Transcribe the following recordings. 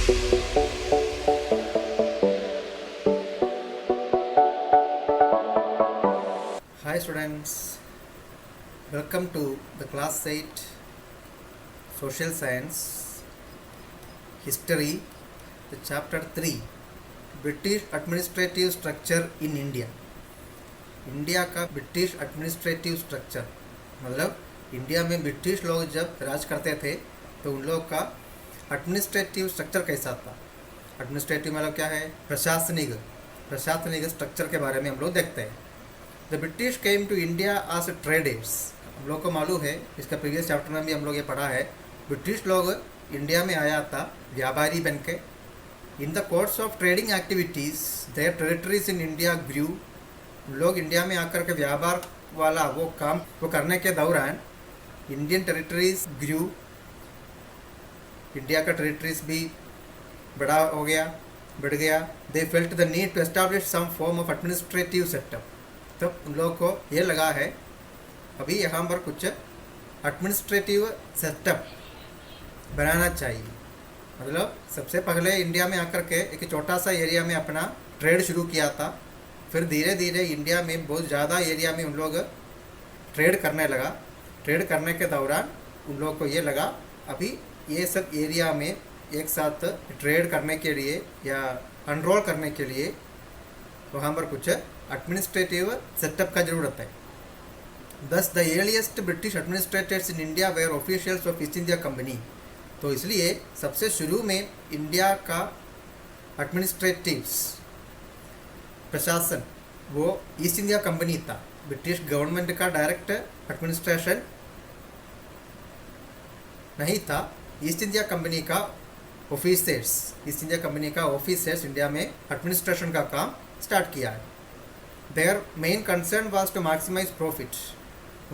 Hi students, welcome to the class 8 Social Science History, the chapter 3 British Administrative Structure in India. India का British administrative structure मतलब India में British लोग जब राज करते थे तो उन लोग का एडमिनिस्ट्रेटिव स्ट्रक्चर कैसा था। एडमिनिस्ट्रेटिव मतलब क्या है, प्रशासनिक स्ट्रक्चर के बारे में हम लोग देखते हैं। The British came to India as traders. हम लोग को मालूम है, इसका प्रीवियस चैप्टर में भी हम लोग ये पढ़ा है, ब्रिटिश लोग इंडिया में आया था व्यापारी बन के। In the course of trading activities their territories in India grew. लोग इंडिया में आकर के व्यापार वाला वो करने के दौरान इंडियन टेरिटरीज ग्रू, इंडिया का टेरिटरीज भी बढ़ गया। They felt the need to establish some form of administrative setup. तो उन लोग को ये लगा है अभी यहाँ पर कुछ एडमिनिस्ट्रेटिव सेटअप बनाना चाहिए। मतलब सबसे पहले इंडिया में आकर के एक छोटा सा एरिया में अपना ट्रेड शुरू किया था, फिर धीरे धीरे इंडिया में बहुत ज़्यादा एरिया में उन लोग ट्रेड करने लगा। ट्रेड करने के दौरान उन लोग को ये लगा अभी ये सब एरिया में एक साथ ट्रेड करने के लिए या अनरोल करने के लिए वहाँ पर कुछ एडमिनिस्ट्रेटिव सेटअप का ज़रूरत है। Thus the earliest British administrators in India were officials of East India Company. तो इसलिए सबसे शुरू में इंडिया का एडमिनिस्ट्रेटिव्स प्रशासन वो ईस्ट इंडिया कंपनी था। ब्रिटिश गवर्नमेंट का डायरेक्ट एडमिनिस्ट्रेशन नहीं था। ईस्ट इंडिया कंपनी का ऑफिसर्स इंडिया में एडमिनिस्ट्रेशन का काम स्टार्ट किया है। Their main concern was to maximise profit.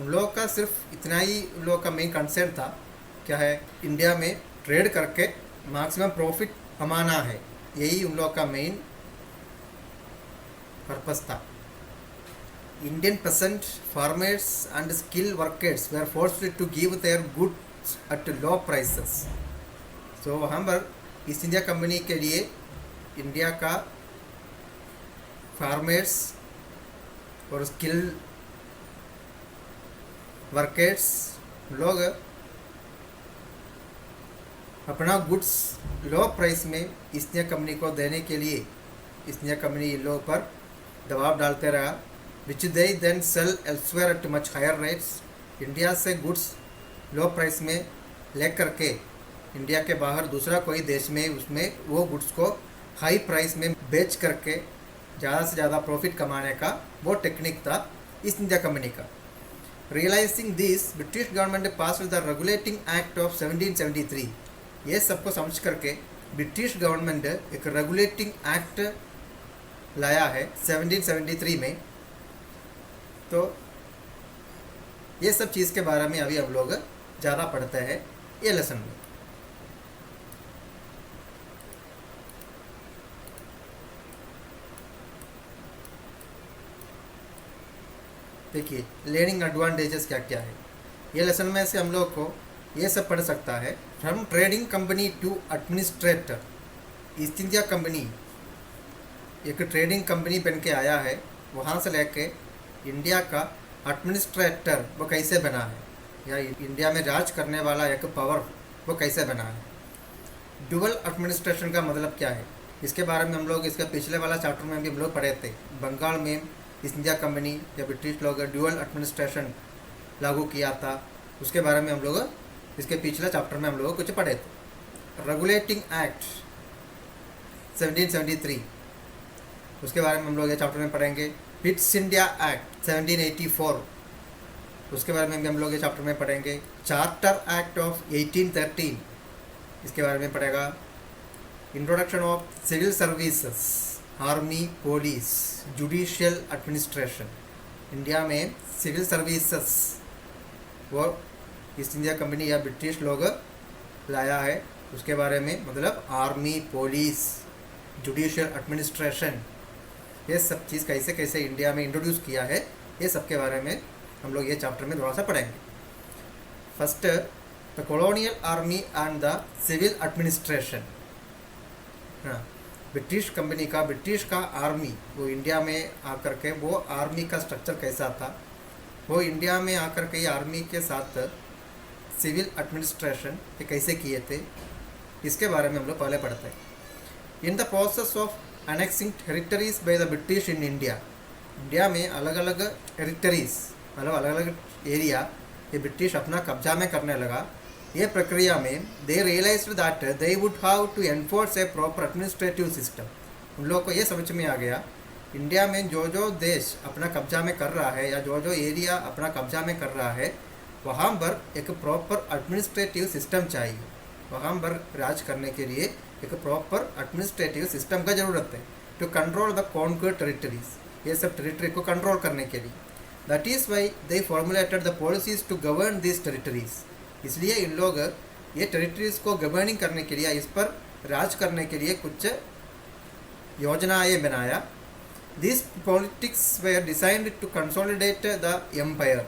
उन लोग का सिर्फ इतना ही उन लोग का मेन कंसर्न था, क्या है, इंडिया में ट्रेड करके मैक्सिमम प्रॉफिट कमाना है, यही उन लोग का मेन पर्पस था। Indian peasant farmers and skill workers were forced to give their goods at low prices. So वहाँ पर ईस्ट इंडिया कंपनी के लिए इंडिया का फार्मर्स और स्किल वर्कर्स लोग अपना गुड्स लो प्राइस में ईस्ट इंडिया कंपनी को देने के लिए ईस्ट इंडिया कंपनी इन लोगों पर दबाव डालते रहा, which they then sell elsewhere at much higher rates. India से गुड्स लो प्राइस में ले करके इंडिया के बाहर दूसरा कोई देश में उसमें वो गुड्स को हाई प्राइस में बेच करके ज़्यादा से ज़्यादा प्रॉफिट कमाने का वो टेक्निक था ईस्ट इंडिया कंपनी का। Realising this British government pass the regulating act of 1773। ये सबको समझ करके ब्रिटिश गवर्नमेंट एक रेगुलेटिंग एक्ट लाया है 1773 में। तो ये सब चीज़ के बारे में अभी हम लोग ज़्यादा पढ़ते हैं ये लेसन में। देखिए लर्निंग एडवांटेजेस क्या क्या है। ये लेसन में से हम लोग को ये सब पढ़ सकता है। From trading company to administrator. East India Company एक ट्रेडिंग कंपनी बन के आया है, वहाँ से लेके इंडिया का एडमिनिस्ट्रेटर वो कैसे बना है या इंडिया में राज करने वाला एक पावर वो कैसे बना है। डुअल एडमिनिस्ट्रेशन का मतलब क्या है, इसके बारे में हम लोग इसके पिछले वाला चैप्टर में भी हम लोग पढ़े थे। बंगाल में ईस्ट इंडिया कंपनी या ब्रिटिश लोग डुअल एडमिनिस्ट्रेशन लागू किया था, उसके बारे में हम लोग इसके पिछले चैप्टर में हम लोग कुछ पढ़े थे। रेगुलेटिंग एक्ट 1773 उसके बारे में हम लोग ये चैप्टर में पढ़ेंगे। ईस्ट इंडिया एक्ट 1784 उसके बारे में भी हम लोग ये चैप्टर में पढ़ेंगे। चार्टर एक्ट ऑफ 1813 इसके बारे में पढ़ेगा। Introduction of civil services, army, police, judicial administration. India में सिविल सर्विसेज वो ईस्ट इंडिया कंपनी या ब्रिटिश लोग लाया है, उसके बारे में मतलब आर्मी, पुलिस, जुडिशियल एडमिनिस्ट्रेशन, ये सब चीज़ कैसे कैसे इंडिया में इंट्रोड्यूस किया है, ये सब के बारे में हम लोग ये चैप्टर में थोड़ा सा पढ़ेंगे। First the colonial army and the civil administration. हाँ, ब्रिटिश कंपनी का, ब्रिटिश का आर्मी वो इंडिया में आकर के वो आर्मी का स्ट्रक्चर कैसा था, वो इंडिया में आकर के आर्मी के साथ सिविल एडमिनिस्ट्रेशन ये कैसे किए थे, इसके बारे में हम लोग पहले पढ़ते हैं। In the process of annexing territories by the British in India, India में अलग अलग टेरिटरीज मतलब अलग अलग एरिया ये ब्रिटिश अपना कब्जा में करने लगा। ये प्रक्रिया में they realised that they would have to enforce a proper administrative system. उन लोगों को ये समझ में आ गया, इंडिया में जो जो देश अपना कब्जा में कर रहा है या जो जो एरिया अपना कब्जा में कर रहा है वहाँ पर एक प्रॉपर एडमिनिस्ट्रेटिव सिस्टम चाहिए। वहाँ पर राज करने के लिए एक प्रॉपर एडमिनिस्ट्रेटिव सिस्टम का ज़रूरत है to control the conquered territories, ये सब टेरिटरी को कंट्रोल करने के लिए। That is why they formulated the policies to govern this territories. इसलिए इन लोग ये टेरिटरीज को गवर्निंग करने के लिए, इस पर राज करने के लिए कुछ योजनाएं बनाया। This politics were designed to consolidate the empire.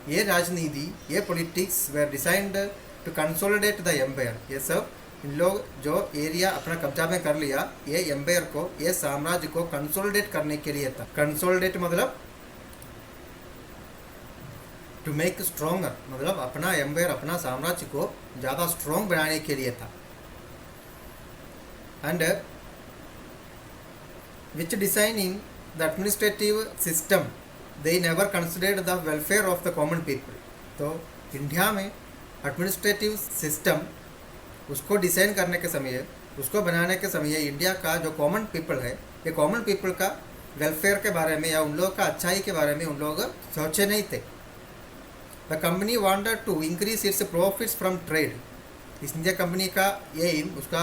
ये राजनीति, ये politics were designed to consolidate the empire. ये सब इन लोग जो एरिया अपना कब्जा में कर लिया, ये एम्पायर को, ये साम्राज्य को कंसोलिडेट करने के लिए था। कंसोलिडेट मतलब टू मेक स्ट्रोंगर, मतलब अपना एम्पायर, अपना साम्राज्य को ज़्यादा स्ट्रॉन्ग बनाने के लिए था। And which designing the administrative system they never considered the welfare of the common people. तो इंडिया में एडमिनिस्ट्रेटिव सिस्टम उसको डिज़ाइन करने के समय, उसको बनाने के समय इंडिया का जो कॉमन पीपल है, ये कॉमन पीपल का वेलफेयर के बारे में या उन लोगों का अच्छाई के बारे में उन लोग सोचे नहीं थे। The company wanted to increase its profits from trade. इस इंडिया कंपनी का एम, उसका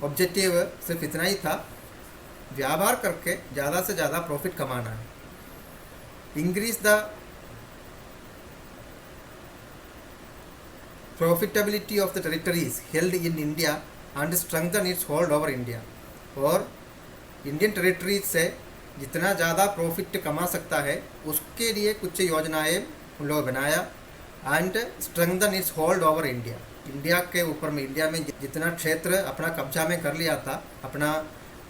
ऑब्जेक्टिव सिर्फ इतना ही था, व्यापार करके ज़्यादा से ज़्यादा प्रॉफिट कमाना है। Increase the profitability of the territories held in India and strengthen it's hold over India. और इंडियन टेरिटरीज से जितना ज़्यादा प्रॉफिट कमा सकता है उसके लिए कुछ योजनाएं उन लोग बनाया। And strengthen it's hold over India, India के ऊपर में, इंडिया में जितना क्षेत्र अपना कब्जा में कर लिया था, अपना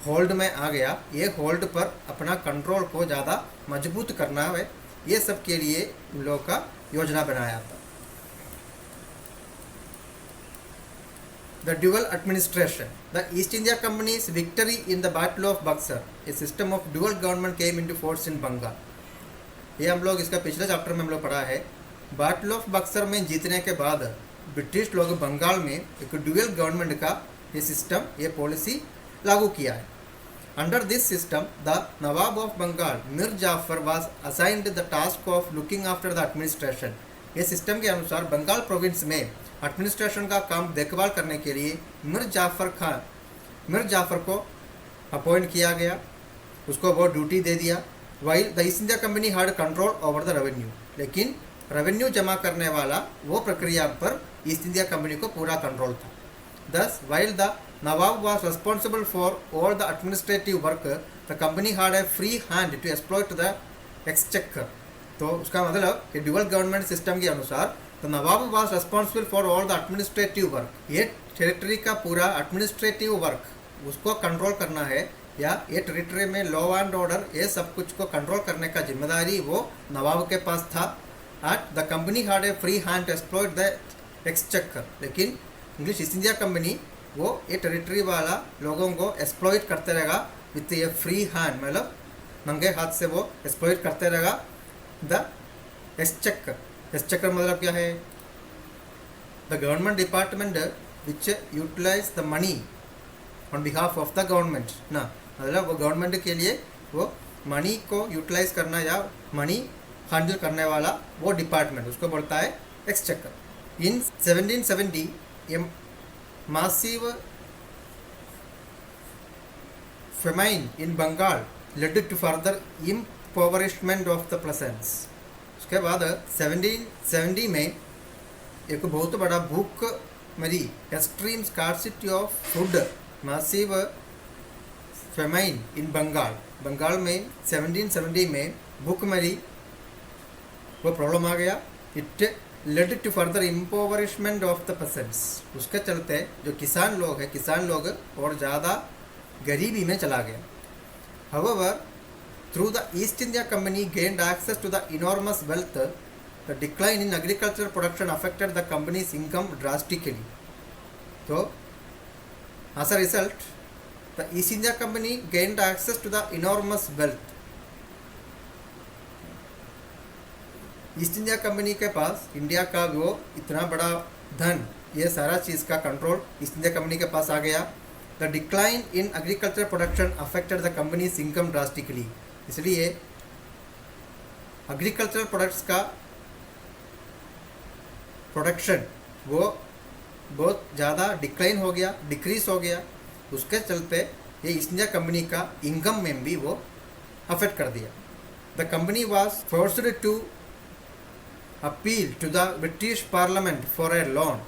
होल्ड में आ गया, ये होल्ड पर अपना कंट्रोल को ज़्यादा मजबूत करना है, ये सब के लिए उन लोगों का योजना बनाया था। The dual administration. The East India Company's victory in the Battle of Buxar, a system of dual government came into force in Bengal. ये हम लोग इसका पिछले चैप्टर में हम लोग पढ़ा है। बैटल ऑफ बक्सर में जीतने के बाद ब्रिटिश लोग बंगाल में एक ड्यूअल गवर्नमेंट का ये सिस्टम, ये पॉलिसी लागू किया है। Under this system the nawab of Bengal Mir Jafar was assigned the task of looking after the administration. ये सिस्टम के अनुसार बंगाल प्रोविंस में एडमिनिस्ट्रेशन का काम देखभाल करने के लिए मीर जाफर को अपॉइंट किया गया, उसको वो ड्यूटी दे दिया। While the East India company had control over the revenue, लेकिन रेवेन्यू जमा करने वाला वो प्रक्रिया पर ईस्ट इंडिया कंपनी को पूरा कंट्रोल था। Thus while the nawab was responsible for all the administrative work, the company had a free hand to exploit the exchequer. तो उसका मतलब कि ड्यूअल गवर्नमेंट सिस्टम के अनुसार the nawab was responsible for all the administrative work, ये territory का पूरा administrative work उसको कंट्रोल करना है, या ये टेरिटरी में लॉ एंड ऑर्डर ये सब कुछ को कंट्रोल करने का जिम्मेदारी वो नवाब के पास था। At the company had a free hand to exploit the exchequer, लेकिन इंग्लिश ईस्ट इंडिया कंपनी वो ये टेरिटरी वाला लोगों को एक्सप्लॉइट करते रहेगा विथ ए फ्री हैंड, मतलब नंगे हाथ से वो एक्सप्लॉइट करते रहेगा द एक्सचेकर। एक्सचेकर मतलब क्या है? The government department which utilise the money on behalf of the government ना, मतलब वो गवर्नमेंट के लिए वो मनी को यूटिलाइज करना या मनी हैंडल करने वाला वो डिपार्टमेंट, उसको बोलता है exchequer. In 1770 a massive famine in Bengal led to further impoverishment of the peasants. उसके बाद 1770 में एक बहुत बड़ा भूख मरी, extreme scarcity of food, massive famine in Bengal, Bengal में 1770 में भूखमरी वो प्रॉब्लम आ गया। It led to further impoverishment of the peasants. उसके चलते जो किसान लोग हैं, किसान लोग और ज़्यादा गरीबी में चला गया. However, through the East India Company gained access to the enormous wealth, the decline in agricultural production affected the company's income drastically. So, as a result, the East India Company gained access to the enormous wealth. East India Company के पास India का वो इतना बड़ा धन, ये सारा चीज़ का control east India Company के पास आ गया. The decline in agriculture production affected the companies income drastically. इसलिए एग्रीकल्चर प्रोडक्ट्स का प्रोडक्शन वो बहुत ज़्यादा डिक्लाइन हो गया, डिक्रीज हो गया. उसके चलते ये ईस्ट इंडिया कंपनी का इनकम में भी वो अफेक्ट कर दिया. The company was forced to appeal to the British parliament for a loan.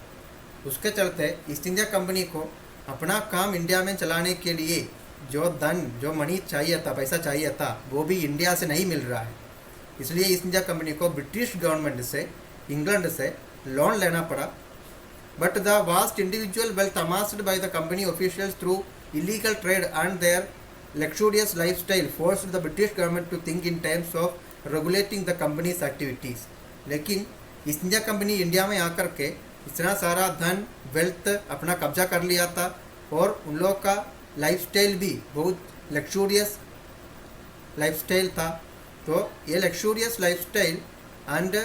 उसके चलते ईस्ट इंडिया कंपनी को अपना काम इंडिया में चलाने के लिए जो धन, जो मनी चाहिए था, पैसा चाहिए था, वो भी इंडिया से नहीं मिल रहा है. इसलिए ईस्ट इंडिया कंपनी को ब्रिटिश गवर्नमेंट से, इंग्लैंड से लोन लेना पड़ा. But the vast individual wealth amassed by the company officials through illegal trade and their luxurious lifestyle forced the British government to think in terms of regulating the company's activities. लेकिन East India Company India में आकर के इतना सारा धन, wealth अपना कब्जा कर लिया था और उन लोगों का लाइफस्टाइल भी बहुत लग्जूरियस लाइफस्टाइल था. तो ये luxurious lifestyle and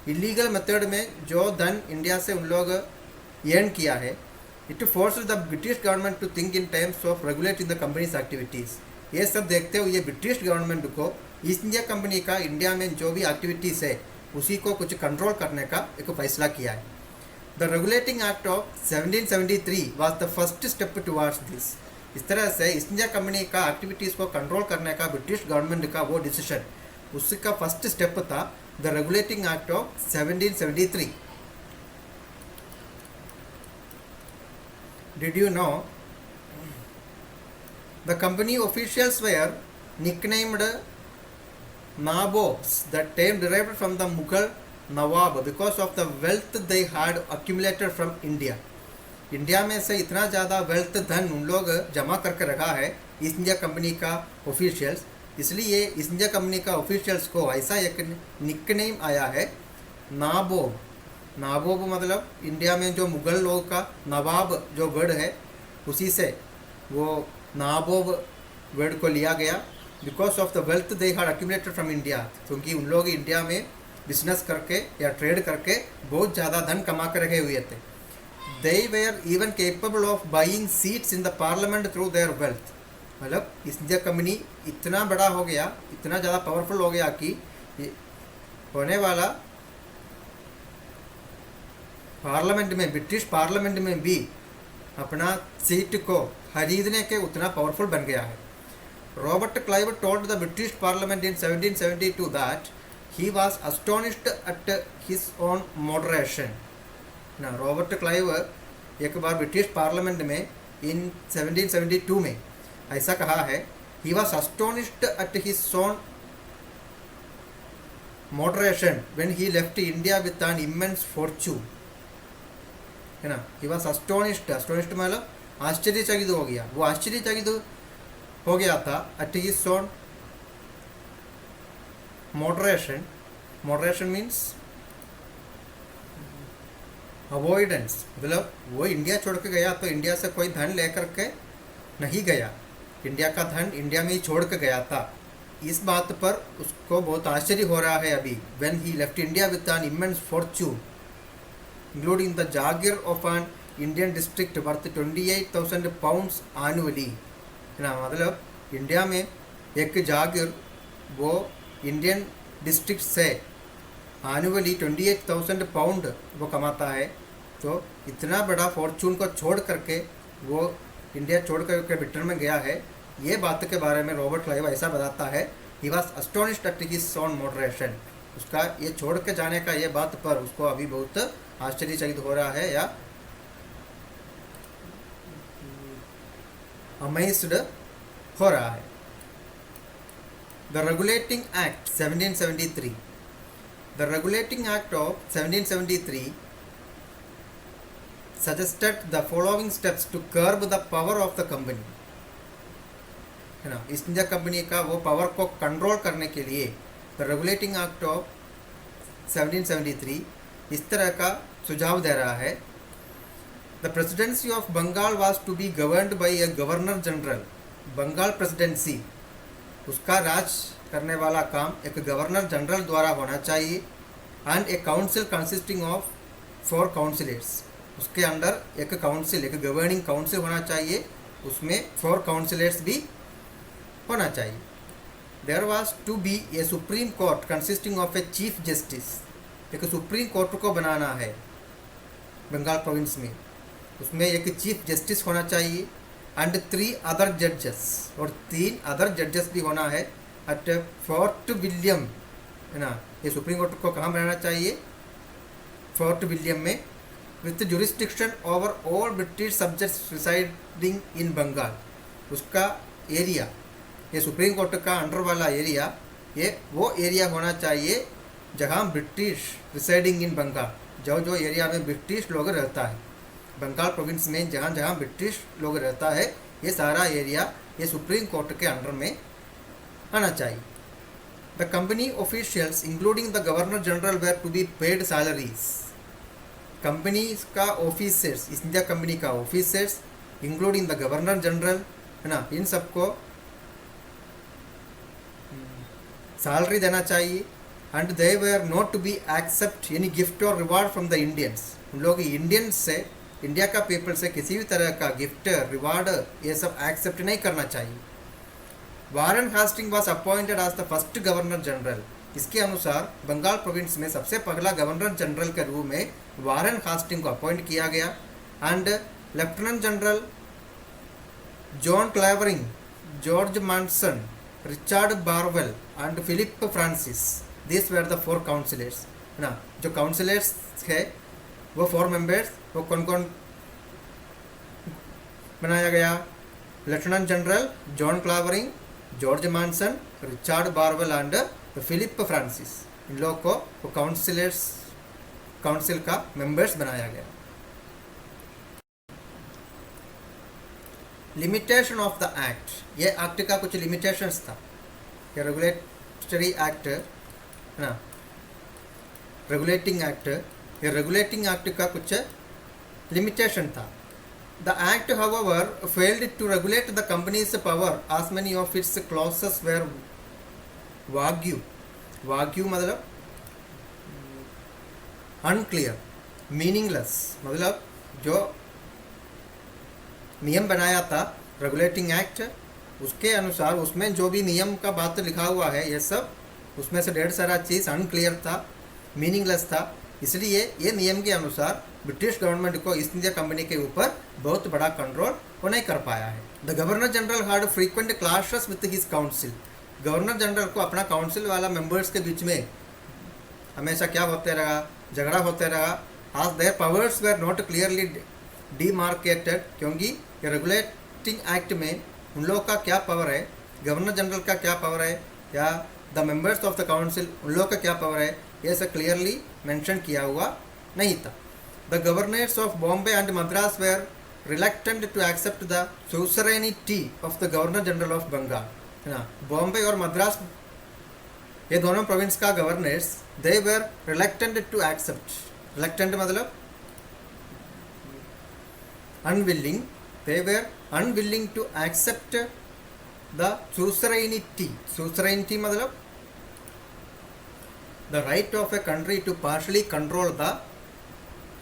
illegal method में जो धन इंडिया से उन लोग अर्न किया है, it force the British government to think in terms of regulating the company's activities. ये सब देखते हुए ब्रिटिश गवर्नमेंट को ईस्ट इंडिया कंपनी का इंडिया में जो भी एक्टिविटीज़ है उसी को कुछ कंट्रोल करने का एक फैसला किया है. The regulating act of 1773 was the first step towards this. इस तरह से ईस्ट इंडिया कंपनी का एक्टिविटीज़ को कंट्रोल करने का ब्रिटिश गवर्नमेंट का वो डिसीजन, उसका फर्स्ट स्टेप था the regulating act of 1773. Did you know the company officials were nicknamed Nabobs. The term derived from the Mughal Nawab because of the wealth they had accumulated from India. India में से इतना ज़्यादा wealth, धन उन लोग जमा करके रखा है ईस्ट इंडिया कंपनी का ऑफिशियल्स. इसलिए ईस्ट इंडिया कंपनी का ऑफिशियल्स को ऐसा एक निकनेम आया है नाबोब. नाबोब मतलब इंडिया में जो मुग़ल लोगों का नवाब जो वर्ड है, उसी से वो नाबोब वर्ड को लिया गया. Because of the wealth they had accumulated from India, क्योंकि उन लोग इंडिया में बिजनेस करके या ट्रेड करके बहुत ज़्यादा धन कमा कर रखे हुए थे. They were even capable of buying seats in the parliament through their wealth. मतलब ईस्ट इंडिया कंपनी इतना बड़ा हो गया, इतना ज़्यादा पावरफुल हो गया कि होने वाला पार्लियामेंट में, ब्रिटिश पार्लियामेंट में भी अपना सीट को खरीदने के उतना पावरफुल बन गया है. Robert Clive told the British Parliament in 1772 that he was astonished at his own moderation. ना रॉबर्ट क्लाइव एक बार ब्रिटिश पार्लियामेंट में इन 1772 में ऐसा कहा है, he was astonished at his own moderation when he left India with an immense fortune. है ना, he was astonished मतलब आश्चर्यचकित हो गया. वो आश्चर्यचकित हो गया था at his own moderation. Moderation means avoidance. मतलब वो इंडिया छोड़ के गया तो इंडिया से कोई धन लेकर के नहीं गया, इंडिया का धन इंडिया में ही छोड़ के गया था. इस बात पर उसको बहुत आश्चर्य हो रहा है अभी. when he left India with an immense fortune including the jagir of an Indian district worth 28,000 pounds annually. ना मतलब इंडिया में एक जागीर वो इंडियन डिस्ट्रिक्ट से एनुअली 28,000 पाउंड वो कमाता है. तो इतना बड़ा फॉर्चून को छोड़ करके वो इंडिया छोड़ करके ब्रिटेन में गया है. ये बात के बारे में रॉबर्ट क्लाइव ऐसा बताता है, he was astonished at his own moderation. उसका ये छोड़ के जाने का ये बात पर उसको अभी बहुत आश्चर्यचकित हो रहा है या अमेज्ड हो रहा है. The regulating act 1773. The regulating act of 1773 suggested the following steps to curb the power of the company. है ना, ईस्ट इंडिया कंपनी का वो पावर को कंट्रोल करने के लिए द रेगुलेटिंग एक्ट ऑफ 1773 इस तरह का सुझाव दे रहा है। The presidency of Bengal was to be governed by a governor general. Bengal presidency उसका राज करने वाला काम एक गवर्नर जनरल द्वारा होना चाहिए। And A council consisting of 4 councillors, उसके अंदर एक काउंसिल, एक गवर्निंग काउंसिल होना चाहिए, उसमें 4 काउंसिलर्स भी होना चाहिए। There was to be a Supreme Court consisting of a chief justice. एक सुप्रीम कोर्ट को बनाना है बंगाल प्रोविंस में, उसमें एक चीफ जस्टिस होना चाहिए एंड 3 अदर जजेस, और 3 अदर जजेस भी होना है एट फोर्ट विलियम, है ना। ये सुप्रीम कोर्ट को कहाँ बनाना चाहिए? फोर्ट विलियम में, with jurisdiction over all British subjects residing in Bengal. उसका एरिया, ये सुप्रीम कोर्ट का अंडर वाला एरिया, ये वो एरिया होना चाहिए जहाँ ब्रिटिश रिसाइडिंग इन बंगाल, जो जो एरिया में ब्रिटिश लोग रहता है बंगाल प्रोविंस में, जहाँ जहाँ ब्रिटिश लोग रहता है, ये सारा एरिया ये सुप्रीम कोर्ट के अंडर में आना चाहिए। The company officials including the governor general were to be paid salaries. Company का ऑफिसर्स, इंडिया कंपनी का officers including the governor general, है ना, इन सबको सैलरी देना चाहिए। And they were not to be accept any gift or reward from the Indians. उन लोग इंडियंस से, इंडिया का पीपल से किसी भी तरह का गिफ्ट रिवार्ड ये सब एक्सेप्ट नहीं करना चाहिए। Warren Hasting was appointed as the first governor general. इसके अनुसार बंगाल प्रोविंस में सबसे पहला गवर्नर जनरल के रूप में वारन हास्टिंग को अपॉइंट किया गया। And lieutenant general John Clavering, George Monson, Richard Barwell and Philip Francis, this were the 4 councillors, है ना। जो काउंसिलर्स है वो 4 मेंबर्स, वो कौन कौन बनाया गया? Lieutenant general John Clavering, George Monson, Richard Barwell and Philip Francis, इन लोग को वो काउंसिल का मेंबर्स बनाया गया। लिमिटेशन ऑफ द एक्ट, ये एक्ट का कुछ लिमिटेशंस था। ये रेगुलेटरी एक्ट, है ना, रेगुलेटिंग एक्ट, ये रेगुलेटिंग एक्ट का कुछ लिमिटेशन था। The act, however, failed to regulate the company's power as many of its clauses were vague. Vague मतलब unclear, meaningless, मतलब जो नियम बनाया था रेगुलेटिंग एक्ट, उसके अनुसार उसमें जो भी नियम का बात लिखा हुआ है, ये सब उसमें से ढेर सारा चीज़ अनक्लियर था, मीनिंगलेस था। इसलिए ये नियम के अनुसार ब्रिटिश गवर्नमेंट को ईस्ट इंडिया कंपनी के ऊपर बहुत बड़ा कंट्रोल वो नहीं कर पाया है। The governor general had frequent clashes with his council. Governor general को अपना काउंसिल वाला मेंबर्स के बीच में हमेशा क्या होते रहा? झगड़ा होते रहा। आज there powers were not clearly demarcated, क्योंकि ये रेगुलेटिंग एक्ट में उन लोग का क्या पावर है, गवर्नर जनरल का क्या पावर है, या the members of the council उन लोग का क्या पावर है, ये सब क्लियरली मेंशन किया हुआ नहीं था। The governors of Bombay and Madras were reluctant to accept the suzerainty of the governor general of Bengal, है ना। बॉम्बे और मद्रास ये दोनों प्रोविंस का governors, they were reluctant to accept, reluctant मतलब unwilling, they were unwilling to accept the suzerainty. Suzerainty मतलब the right of a country to partially control the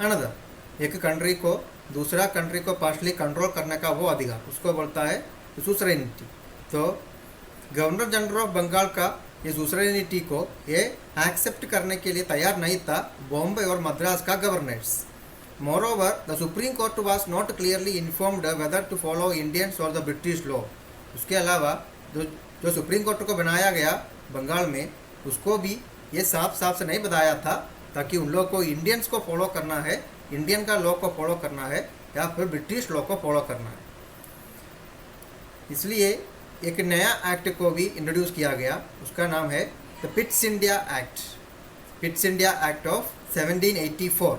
another. एक country को दूसरा कंट्री को पार्शली कंट्रोल करने का वो अधिकार, उसको बोलता है सुसरेनिटी। तो गवर्नर जनरल ऑफ बंगाल का ये सुसरेनिटी को ये एक्सेप्ट करने के लिए तैयार नहीं था बॉम्बे और मद्रास का governors. Moreover the supreme Court was not clearly informed whether to follow Indians or the British law. उसके अलावा जो सुप्रीम कोर्ट को बनाया गया बंगाल में, उसको भी ये साफ साफ से नहीं बताया था ताकि उन लोग को इंडियंस को फॉलो करना है, इंडियन का लॉ को फॉलो करना है या फिर ब्रिटिश लॉ को फॉलो करना है। इसलिए एक नया एक्ट को भी इंट्रोड्यूस किया गया, उसका नाम है the Pitt's India act, Pitt's India Act of 1784,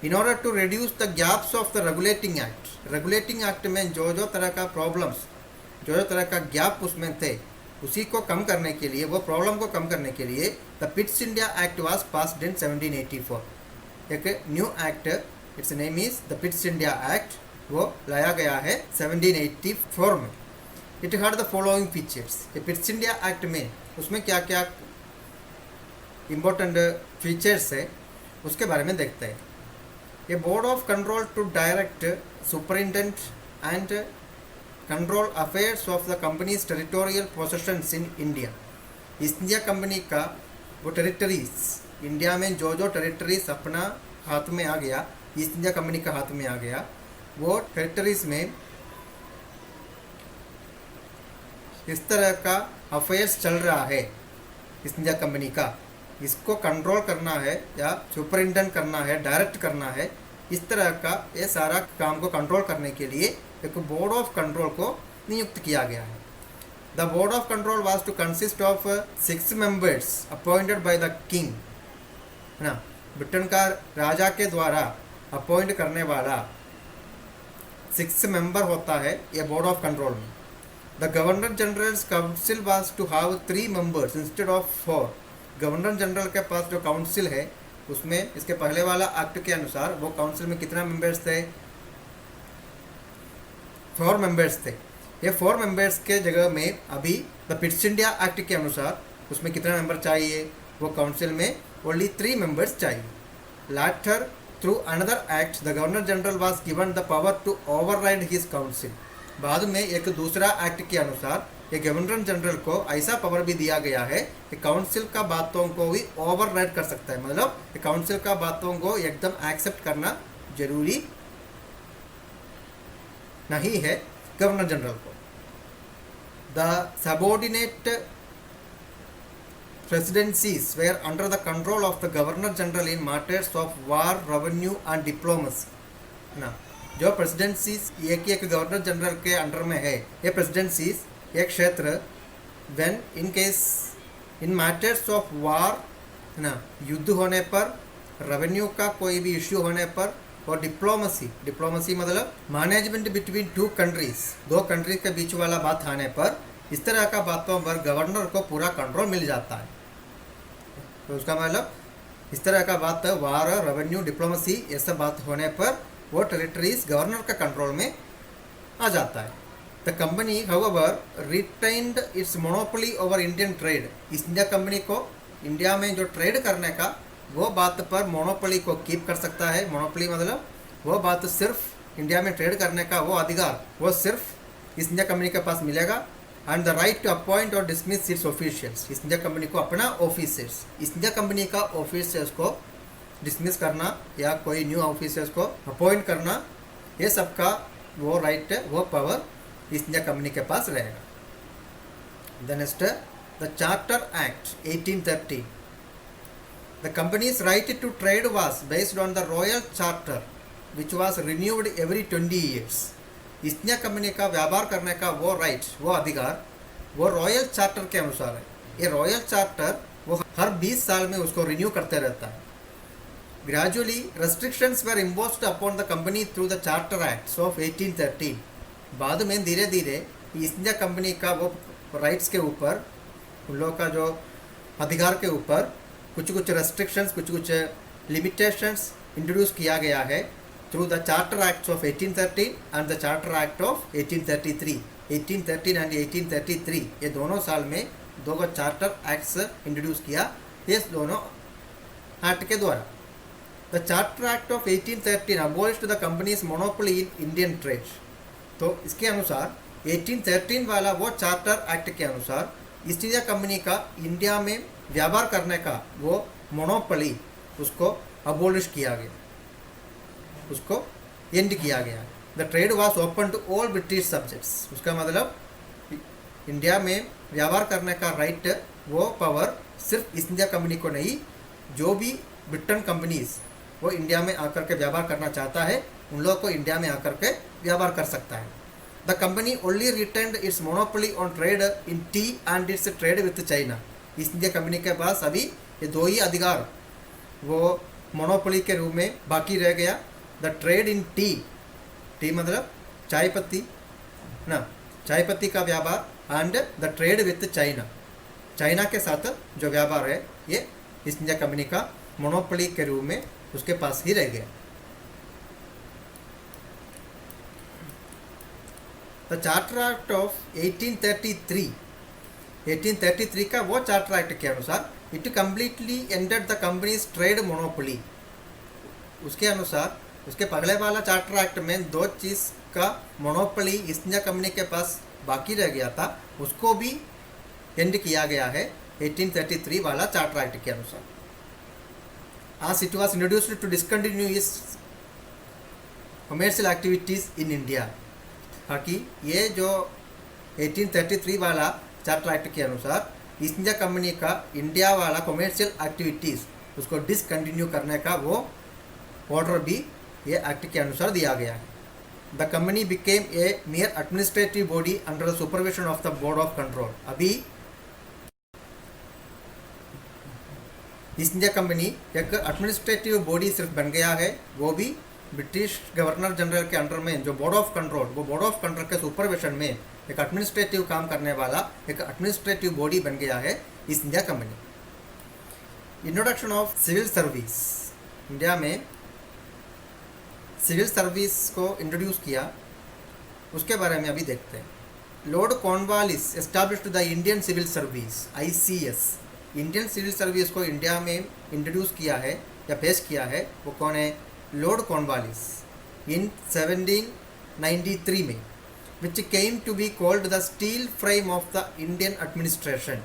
in order to reduce the gaps of the regulating Act. Regulating Act में जो जो तरह का प्रॉब्लम्स जो जो तरह का गैप उसमें थे उसी को कम करने के लिए, वो प्रॉब्लम को कम करने के लिए the Pitt's India act was passed in 1784। एक new act, it's name is the Pitt's India act, वो लाया गया है 1784 में। It had the following features. ये पिट्स इंडिया एक्ट में उसमें क्या क्या इम्पोर्टेंट फीचर्स है उसके बारे में देखते हैं। A board of control to direct, superintendent and control affairs of the company's territorial possessions in India. East India company का वो टेरिटरीज, इंडिया में जो जो टेरिटरीज अपना हाथ में आ गया, ईस्ट इंडिया कंपनी का हाथ में आ गया, वो टेरिटरीज में इस तरह का अफेयर्स चल रहा है ईस्ट इंडिया कंपनी का, इसको कंट्रोल करना है या सुपरिटेंड करना है, डायरेक्ट करना है, इस तरह का ये सारा काम को कंट्रोल करने के लिए एक बोर्ड ऑफ कंट्रोल को नियुक्त किया गया है। The board of Control was to consist of 6 members appointed by the king, है ना, ब्रिटेन का राजा के द्वारा अपॉइंट करने वाला 6 मेंबर होता है ये बोर्ड ऑफ कंट्रोल में। The governor general's council was to have 3 members instead of 4। Governor general के पास जो काउंसिल है उसमें इसके पहले वाला एक्ट के अनुसार वो काउंसिल में कितना मेंबर्स थे, 4 मेंबर्स थे। ये 4 मेंबर्स के जगह में अभी द पिट्स इंडिया एक्ट के अनुसार उसमें कितना मेंबर चाहिए, वो काउंसिल में ओनली 3 मेंबर्स चाहिए। Later through another act the governor general was given the power to override his council. बाद में एक दूसरा एक्ट के अनुसार ये गवर्नर जनरल को ऐसा पावर भी दिया गया है कि काउंसिल का बातों को भी ओवरराइड कर सकता है, मतलब काउंसिल का बातों को एकदम एक्सेप्ट करना जरूरी नहीं है गवर्नर जनरल को। The subordinate presidencies were under the control of the governor general in matters of war, revenue and diplomacy. ना, जो प्रेसिडेंसीज एक गवर्नर जनरल के अंडर में है, ये प्रेसिडेंसीज एक क्षेत्र when in case in matters of वार, ना, युद्ध होने पर, रेवेन्यू का कोई भी इश्यू होने पर, और डिप्लोमेसी मतलब मैनेजमेंट बिटवीन 2 कंट्रीज, 2 कंट्रीज के बीच वाला बात आने पर इस तरह का बातों पर गवर्नर को पूरा कंट्रोल मिल जाता है। तो उसका मतलब इस तरह का बात वार, रेवेन्यू, डिप्लोमेसी ये सब बात होने पर वो टेरिटरीज गवर्नर का कंट्रोल में आ जाता है। The company however retained its monopoly over Indian trade. East India company को इंडिया में जो ट्रेड करने का वो बात पर मोनोपोली को कीप कर सकता है। मोनोपोली मतलब वो बात सिर्फ इंडिया में ट्रेड करने का वो अधिकार वो सिर्फ ईस्ट इंडिया कंपनी के पास मिलेगा। And the right to appoint और dismiss its officials. East India company को अपना ऑफिसर्स, ईस्ट इंडिया कंपनी का ऑफिसर्स को डिसमिस करना या कोई न्यू ऑफिसर्स को अपॉइंट करना, ये सब का वो राइट, वो पावर ईस्ट इंडिया कंपनी के पास रहेगा। The next, the charter act 1830। The company's right to trade was based on the Royal Charter, which was renewed every 20 years. East India company का व्यापार करने का वो राइट, वो अधिकार, वो रॉयल चार्टर के अनुसार है। ये रॉयल चार्टर वो हर 20 साल में उसको रिन्यू करते रहता है। Gradually restrictions were imposed upon the company through the charter acts of 1813। बाद में धीरे धीरे ईस्ट इंडिया कंपनी का वो राइट्स के ऊपर, उन लोगों का जो अधिकार के ऊपर कुछ रेस्ट्रिक्शंस, कुछ लिमिटेशंस इंट्रोड्यूस किया गया है through the charter acts of 1813 and the charter act of 1833। 1813 and 1833 ये दोनों साल में 2 चार्टर एक्ट्स इंट्रोड्यूस किया ये दोनों एक्ट के द्वारा। The charter act of 1813 abolished the company's monopoly in Indian trade. तो इसके अनुसार 1813 वाला वो चार्टर एक्ट के अनुसार ईस्ट इंडिया कंपनी का इंडिया में व्यापार करने का वो मोनोपोली उसको अबॉलिश किया गया, उसको एंड किया गया। The trade was open to all British subjects. उसका मतलब इंडिया में व्यापार करने का राइट, वो पावर सिर्फ ईस्ट इंडिया कंपनी को नहीं, जो भी ब्रिटेन कंपनीज वो इंडिया में आकर के व्यापार करना चाहता है उन लोगों को इंडिया में आकर के व्यापार कर सकता है। The company only retained its monopoly on trade in T and its trade with China. East India Company के पास अभी ये 2 ही अधिकार वो मोनोपोली के रूप में बाकी रह गया। The trade in T, T मतलब चाय पत्ती ना, चाय पत्ती का व्यापार and the trade with China, China के साथ जो व्यापार है ये ईस्ट इंडिया कंपनी का मोनोपोली के रूप में उसके पास ही रह गया। द चार्टर एक्ट ऑफ 1833 का वो चार्टर एक्ट के अनुसार it completely ended the companies trade monopoly. उसके अनुसार उसके पहले वाला चार्टर एक्ट में दो चीज़ का मोनोपोली ईस्ट इंडिया कंपनी के पास बाकी रह गया था, उसको भी एंड किया गया है 1833 वाला चार्टर एक्ट के अनुसार। आज it was introduced to discontinue इस कमर्शियल एक्टिविटीज़ इन इंडिया, ताकि ये जो 1833 वाला चार्टर एक्ट के अनुसार ईस्ट इंडिया कंपनी का इंडिया वाला कमर्शियल एक्टिविटीज़ उसको डिसकंटिन्यू करने का वो ऑर्डर भी ये एक्ट के अनुसार दिया गया है। The company became a mayor administrative body under the supervision of the board of control. अभी ईस्ट इंडिया कंपनी एक एडमिनिस्ट्रेटिव बॉडी सिर्फ बन गया है, वो भी ब्रिटिश गवर्नर जनरल के अंडर में जो बोर्ड ऑफ कंट्रोल, वो बोर्ड ऑफ कंट्रोल के सुपरविजन में एक एडमिनिस्ट्रेटिव काम करने वाला एक एडमिनिस्ट्रेटिव बॉडी बन गया है East India company. Introduction of civil service, India में सिविल सर्विस को इंट्रोड्यूस किया, उसके बारे में अभी देखते हैं। Lord Cornwallis established the Indian civil service ICS। Indian civil service को इंडिया में इंट्रोड्यूस किया है या पेश किया है, वो कौन है? लॉर्ड कॉर्नवालिस इन 1793 में, which came to be called the steel frame of the Indian administration.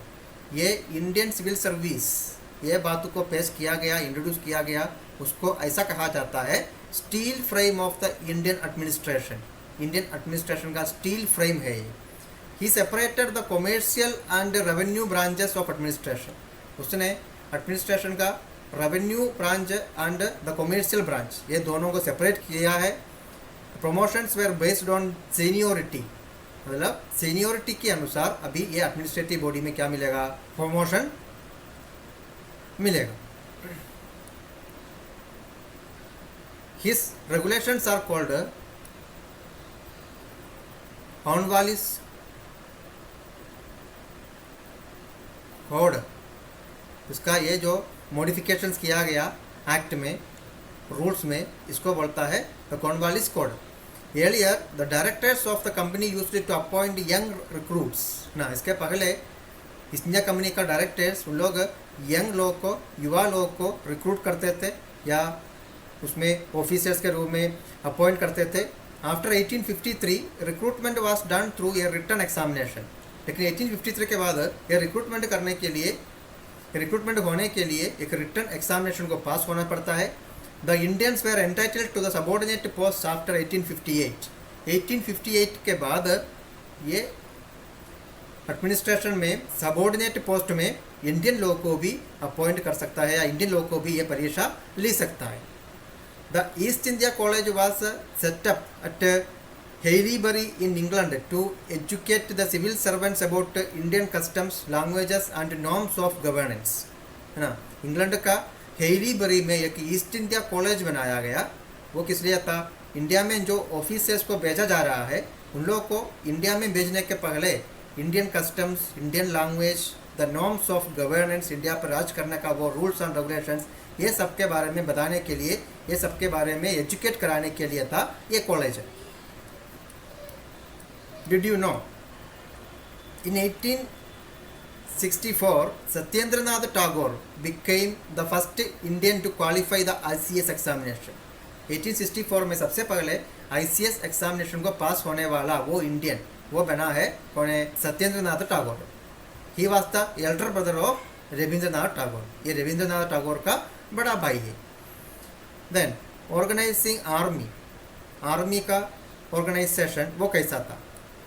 ये इंडियन सिविल सर्विस ये बात को पेश किया गया, इंट्रोड्यूस किया गया, उसको ऐसा कहा जाता है steel frame of the Indian administration. Indian administration का स्टील फ्रेम है ये। He separated the commercial and revenue branches of administration. उसने एडमिनिस्ट्रेशन का revenue branch and the commercial branch ये दोनों को सेपरेट किया है। Promotions were based on seniority, मतलब सीनियोरिटी के अनुसार अभी ये एडमिनिस्ट्रेटिव बॉडी में क्या मिलेगा? प्रमोशन मिलेगा। His regulations are called Cornwallis Code। इसका ये जो मॉडिफिकेशंस किया गया एक्ट में, रूल्स में, इसको बोलता है the Cornwallis code. Earlier the directors of the company used to appoint young recruits ना, इसके पहले ईस्ट इंडिया कंपनी का डायरेक्टर्स उन लोग यंग लोग को, युवा लोग को रिक्रूट करते थे या उसमें ऑफिसर्स के रूप में अपॉइंट करते थे। After 1853 recruitment was done through a written examination. लेकिन 1853 के बाद ये रिक्रूटमेंट करने के लिए, रिक्रूटमेंट होने के लिए एक रिटन एग्जामिनेशन को पास होना पड़ता है। The Indians were entitled to the subordinate post after 1858। 1858 के बाद ये एडमिनिस्ट्रेशन में सबॉर्डिनेट पोस्ट में इंडियन लोग को भी अपॉइंट कर सकता है या इंडियन लोग को भी ये परीक्षा ले सकता है। The East India College was set up at Haileybury in England to educate the civil servants about Indian customs, languages and norms of governance। है ना, इंग्लैंड का हेलीबरी में एक ईस्ट इंडिया कॉलेज बनाया गया। वो किस लिए था? इंडिया में जो ऑफिसर्स को भेजा जा रहा है उन लोगों को इंडिया में भेजने के पहले Indian customs, Indian language, the norms of governance, India पर राज करने का वो रूल्स एंड रेगुलेशंस, ये सब के बारे में बताने के लिए, ये सब के बारे में एजुकेट कराने के लिए था ये कॉलेज है। Did you know in 1864 Satyendranath Tagore became the first Indian to qualify the ICS examination. 1864 में सबसे पहले ICS एग्जामिनेशन को पास होने वाला वो इंडियन, वो बना है कौन है? Satyendranath Tagore. He was the elder brother of Rabindranath Tagore. ये रविंद्रनाथ टैगोर का बड़ा भाई है। देन ऑर्गेनाइजिंग आर्मी, आर्मी का ऑर्गेनाइजेशन वो कैसा था?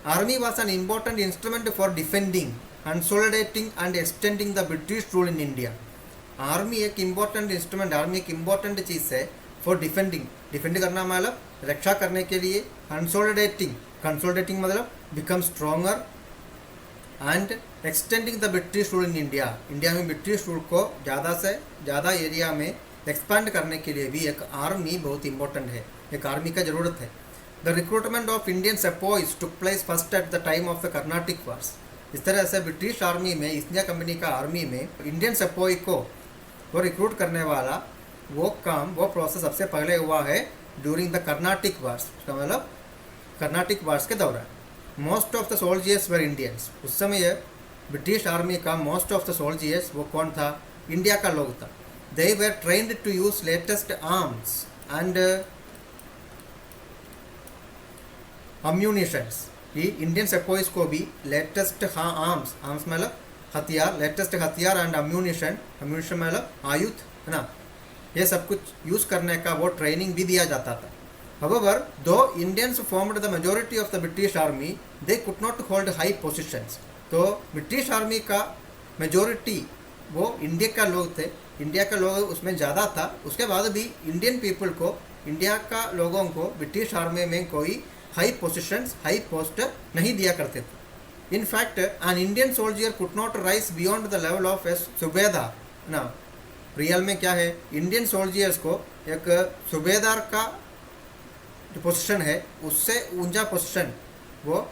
Army was an important instrument for defending, consolidating and extending the British rule in India. Army एक इम्पोर्टेंट इंस्ट्रूमेंट, आर्मी एक इम्पोर्टेंट चीज़ है फॉर डिफेंडिंग, डिफेंड करना मतलब रक्षा करने के लिए, कंसोलिडेटिंग, कंसोलिडेटिंग मतलब become stronger and extending the British rule in India. India में ब्रिटिश रूल को ज़्यादा से ज़्यादा एरिया में एक्सपांड करने के लिए भी एक आर्मी बहुत इंपॉर्टेंट है, एक आर्मी का ज़रूरत है। The recruitment of Indian sepoys took place first at the time of the Carnatic Wars. इस तरह से ब्रिटिश आर्मी में, ईस्ट इंडिया कंपनी का आर्मी में इंडियन सेपोई को वो रिक्रूट करने वाला वो काम, वो प्रोसेस सबसे पहले हुआ है ड्यूरिंग द कर्नाटिक वार्स, मतलब कर्नाटिक वार्स के दौरान। Most of the soldiers were Indians. उस समय ब्रिटिश आर्मी का मोस्ट ऑफ द सोल्जर्स वो कौन था? इंडिया का लोग था। They were trained to use latest arms and ammunitions. ये इंडियन सेपोइस को भी लेटेस्ट आर्म्स मतलब हथियार, लेटेस्ट हथियार एंड अम्यूनिशन मतलब आयुध है ना, ये सब कुछ यूज़ करने का वो ट्रेनिंग भी दिया जाता था। However, though Indians formed the majority of the British Army, they could not hold high positions. तो ब्रिटिश आर्मी का मेजोरिटी वो इंडिया का लोग थे, इंडिया का लोग उसमें ज़्यादा था। उसके बाद भी इंडियन पीपल को, इंडिया का लोगों को ब्रिटिश आर्मी में कोई हाई पोजीशंस, हाई पोस्ट नहीं दिया करते थे। In fact an Indian soldier could not rise beyond the level of a subedar ना। रियल में क्या है, इंडियन सोल्जर्स को एक सुबेदार का जो पोजीशन है उससे ऊंचा पोजीशन वो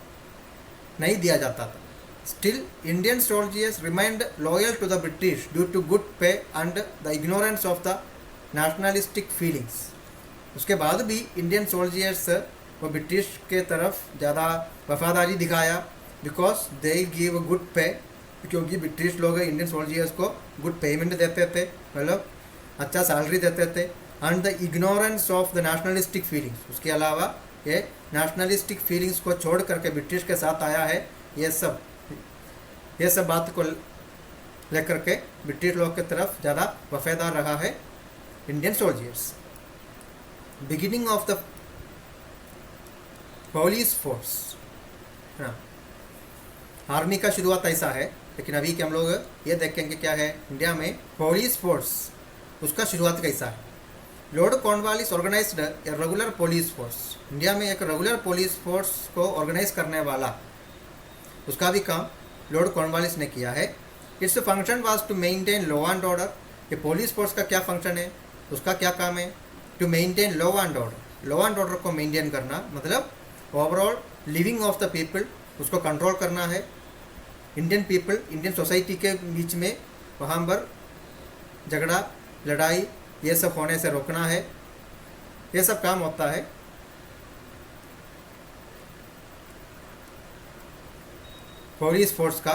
नहीं दिया जाता था। Still Indian soldiers remained loyal to the British due to good pay and the ignorance of the nationalistic feelings. उसके बाद भी इंडियन सोल्जर्स वो ब्रिटिश के तरफ ज़्यादा वफादारी दिखाया, बिकॉज दे गिव गुड पे, क्योंकि ब्रिटिश लोग इंडियन सोल्जर्स को गुड पेमेंट देते थे, मतलब अच्छा सैलरी देते थे। And the ignorance of the nationalistic feelings, उसके अलावा ये नेशनलिस्टिक फीलिंग्स को छोड़ करके ब्रिटिश के साथ आया है। ये सब बात को लेकर के ब्रिटिश लोग की तरफ ज़्यादा वफादार रहा है Indian soldiers. Beginning of the police force है ना, आर्मी का शुरुआत ऐसा है। लेकिन अभी के हम लोग ये देखेंगे क्या है इंडिया में पुलिस फोर्स, उसका शुरुआत कैसा है। Lord Cornwallis organised a regular police force. India में एक रेगुलर पुलिस फोर्स को ऑर्गेनाइज करने वाला, उसका भी काम लॉर्ड कॉर्नवालिस ने किया है। Its function was to maintain law and order. ये पुलिस फोर्स का क्या फंक्शन है, उसका क्या काम है? To maintain law and order. Law and order को मेंटेन करना मतलब overall living of the people, उसको कंट्रोल करना है। इंडियन पीपल, इंडियन सोसाइटी के बीच में वहाँ पर झगड़ा, लड़ाई ये सब होने से रोकना है। ये सब काम होता है पुलिस फोर्स का।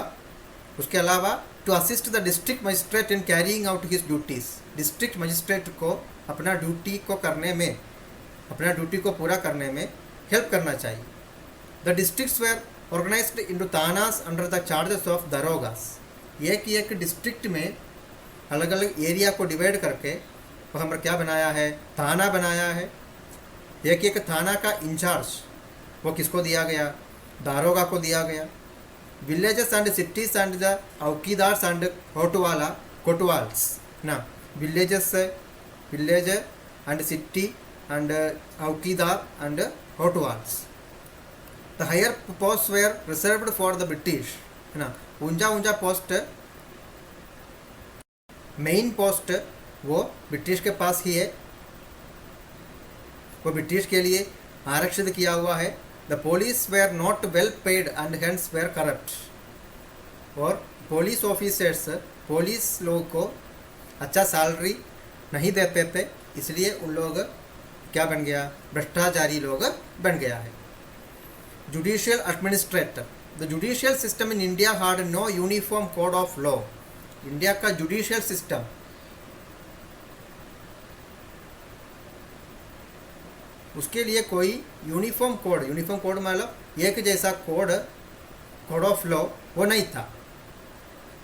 उसके अलावा to assist the district magistrate in carrying out his duties. District magistrate को अपना ड्यूटी को करने में, अपना ड्यूटी को पूरा करने में हेल्प करना चाहिए। The districts were organized into thanas under the charges of darogas. एक डिस्ट्रिक्ट में अलग अलग एरिया को डिवाइड करके वहाँ पर क्या बनाया है, थाना बनाया है। एक थाना का इंचार्ज वो किसको दिया गया? दारोगा को दिया गया। Villages and cities and the chowkidars and kotwals ना, village and city and chowkidar and kotwals. The higher post were reserved for the British है ना। ऊंचा पोस्ट, मेन पोस्ट वो ब्रिटिश के पास ही है, वो ब्रिटिश के लिए आरक्षित किया हुआ है। The police were not well paid and hence were corrupt. और पुलिस ऑफिसर्स, पुलिस लोगों को अच्छा सैलरी नहीं देते थे, इसलिए उन लोग क्या बन गया? भ्रष्टाचारी लोग बन गया है। Judicial administrator. The judicial system in India had no uniform code of law. India का जुडिशियल सिस्टम उसके लिए कोई यूनिफॉर्म कोड मतलब एक जैसा कोड ऑफ लॉ वो नहीं था।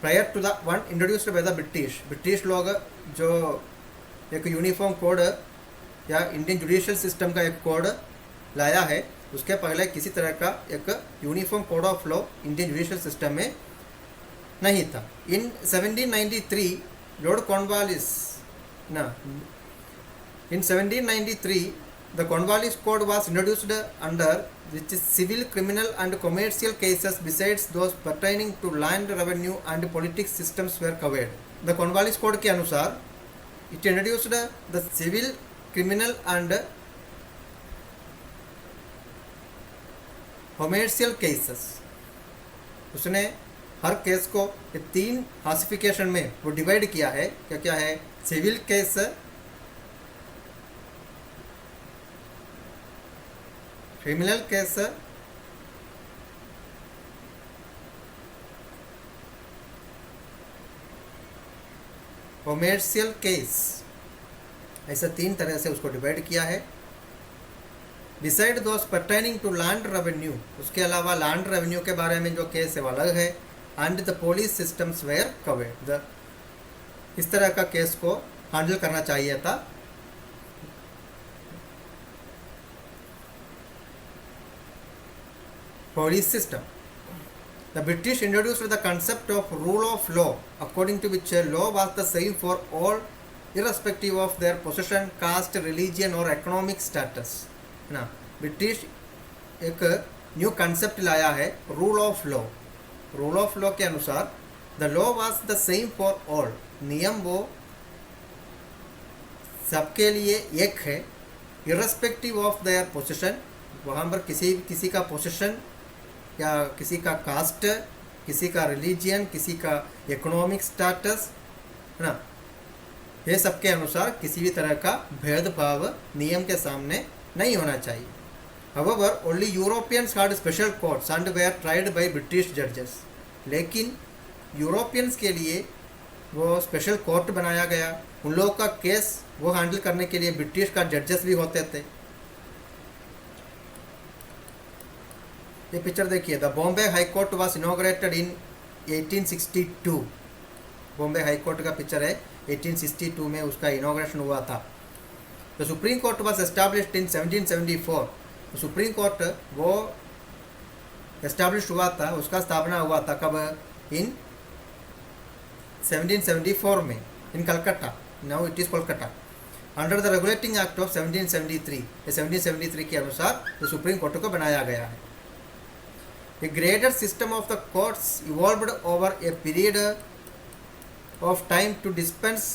Prior to the one introduced by the British लोग जो एक यूनिफॉर्म कोड या इंडियन जुडिशियल सिस्टम का एक कोड लाया है, उसके पहले किसी तरह का एक uniform code of law Indian judicial system में नहीं था। इन 1793 लॉर्ड कॉर्नवालिस ना, इन 1793 the Cornwallis code was introduced under which is civil, criminal and commercial cases besides those pertaining to land revenue and politics systems were covered. The Cornwallis Code के अनुसार it introduced the civil, criminal and commercial cases, उसने हर case को ये 3 classification में वो divide किया है। क्या क्या है? Civil case, criminal case, commercial case, ऐसा 3 तरह से उसको डिवाइड किया है। Decide those pertaining to land revenue, उसके अलावा लैंड रेवेन्यू के बारे में जो केस है वो अलग है। And the police systems were covered, इस तरह का केस को हैंडल करना चाहिए था। Police system, the British introduced the concept of rule of law, according to which a law was the same for all, irrespective of their position, caste, religion or economic status, है ना। British एक new concept लाया है, rule of law. Rule of law के अनुसार the law was the same for all, नियम वो सबके लिए एक है, इररेस्पेक्टिव ऑफ देयर पोजीशन, वहाँ पर किसी का पोजीशन या किसी का कास्ट, किसी का रिलीजियन, किसी का इकोनॉमिक स्टेटस, है ना, ये सबके अनुसार किसी भी तरह का भेदभाव नियम के सामने नहीं होना चाहिए। However, only Europeans had special courts and were tried by British judges. लेकिन यूरोपियंस के लिए वो स्पेशल कोर्ट बनाया गया, उन लोगों का केस वो हैंडल करने के लिए ब्रिटिश का जजेस भी होते थे। ये पिक्चर देखिए, the Bombay high court was inaugurated in 1862। Bombay high court का पिक्चर है, 1862 में उसका इनॉग्रेशन हुआ था। The supreme court was established in 1774। Supreme court वो एस्टैब्लिश हुआ था, उसका स्थापना हुआ था कब? इन 1774 में, in Calcutta, now it is Kolkata, under the regulating act of 1773। 1773 के अनुसार तो सुप्रीम कोर्ट को बनाया गया है। A graded system of the courts evolved over a period of time to dispense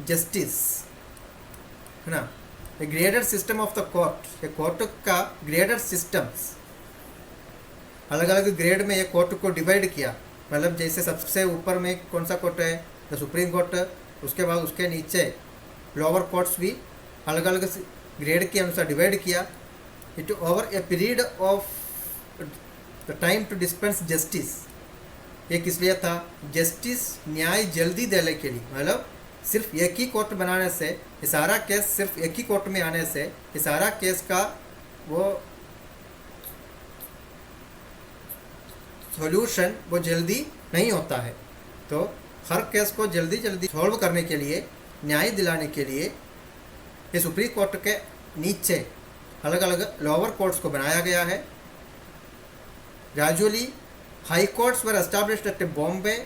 justice, है ना। A graded system of the court, ये कोर्ट का graded systems, अलग अलग ग्रेड में ये कोर्ट को डिवाइड किया। मतलब जैसे सबसे ऊपर में कौन सा कोर्ट है? The supreme court. उसके बाद उसके नीचे लोअर कोर्ट्स भी अलग अलग ग्रेड के अनुसार डिवाइड किया। It over a period of the time to dispense justice, ये किस लिए था? जस्टिस, न्याय जल्दी देने के लिए। मतलब सिर्फ एक ही कोर्ट बनाने से, ये सारा केस सिर्फ एक ही कोर्ट में आने से, ये सारा केस का वो सॉल्यूशन वो जल्दी नहीं होता है। तो हर केस को जल्दी जल्दी सॉल्व करने के लिए, न्याय दिलाने के लिए ये सुप्रीम कोर्ट के नीचे अलग अलग लोअर कोर्ट्स को बनाया गया है। Gradually, high courts were established at Bombay,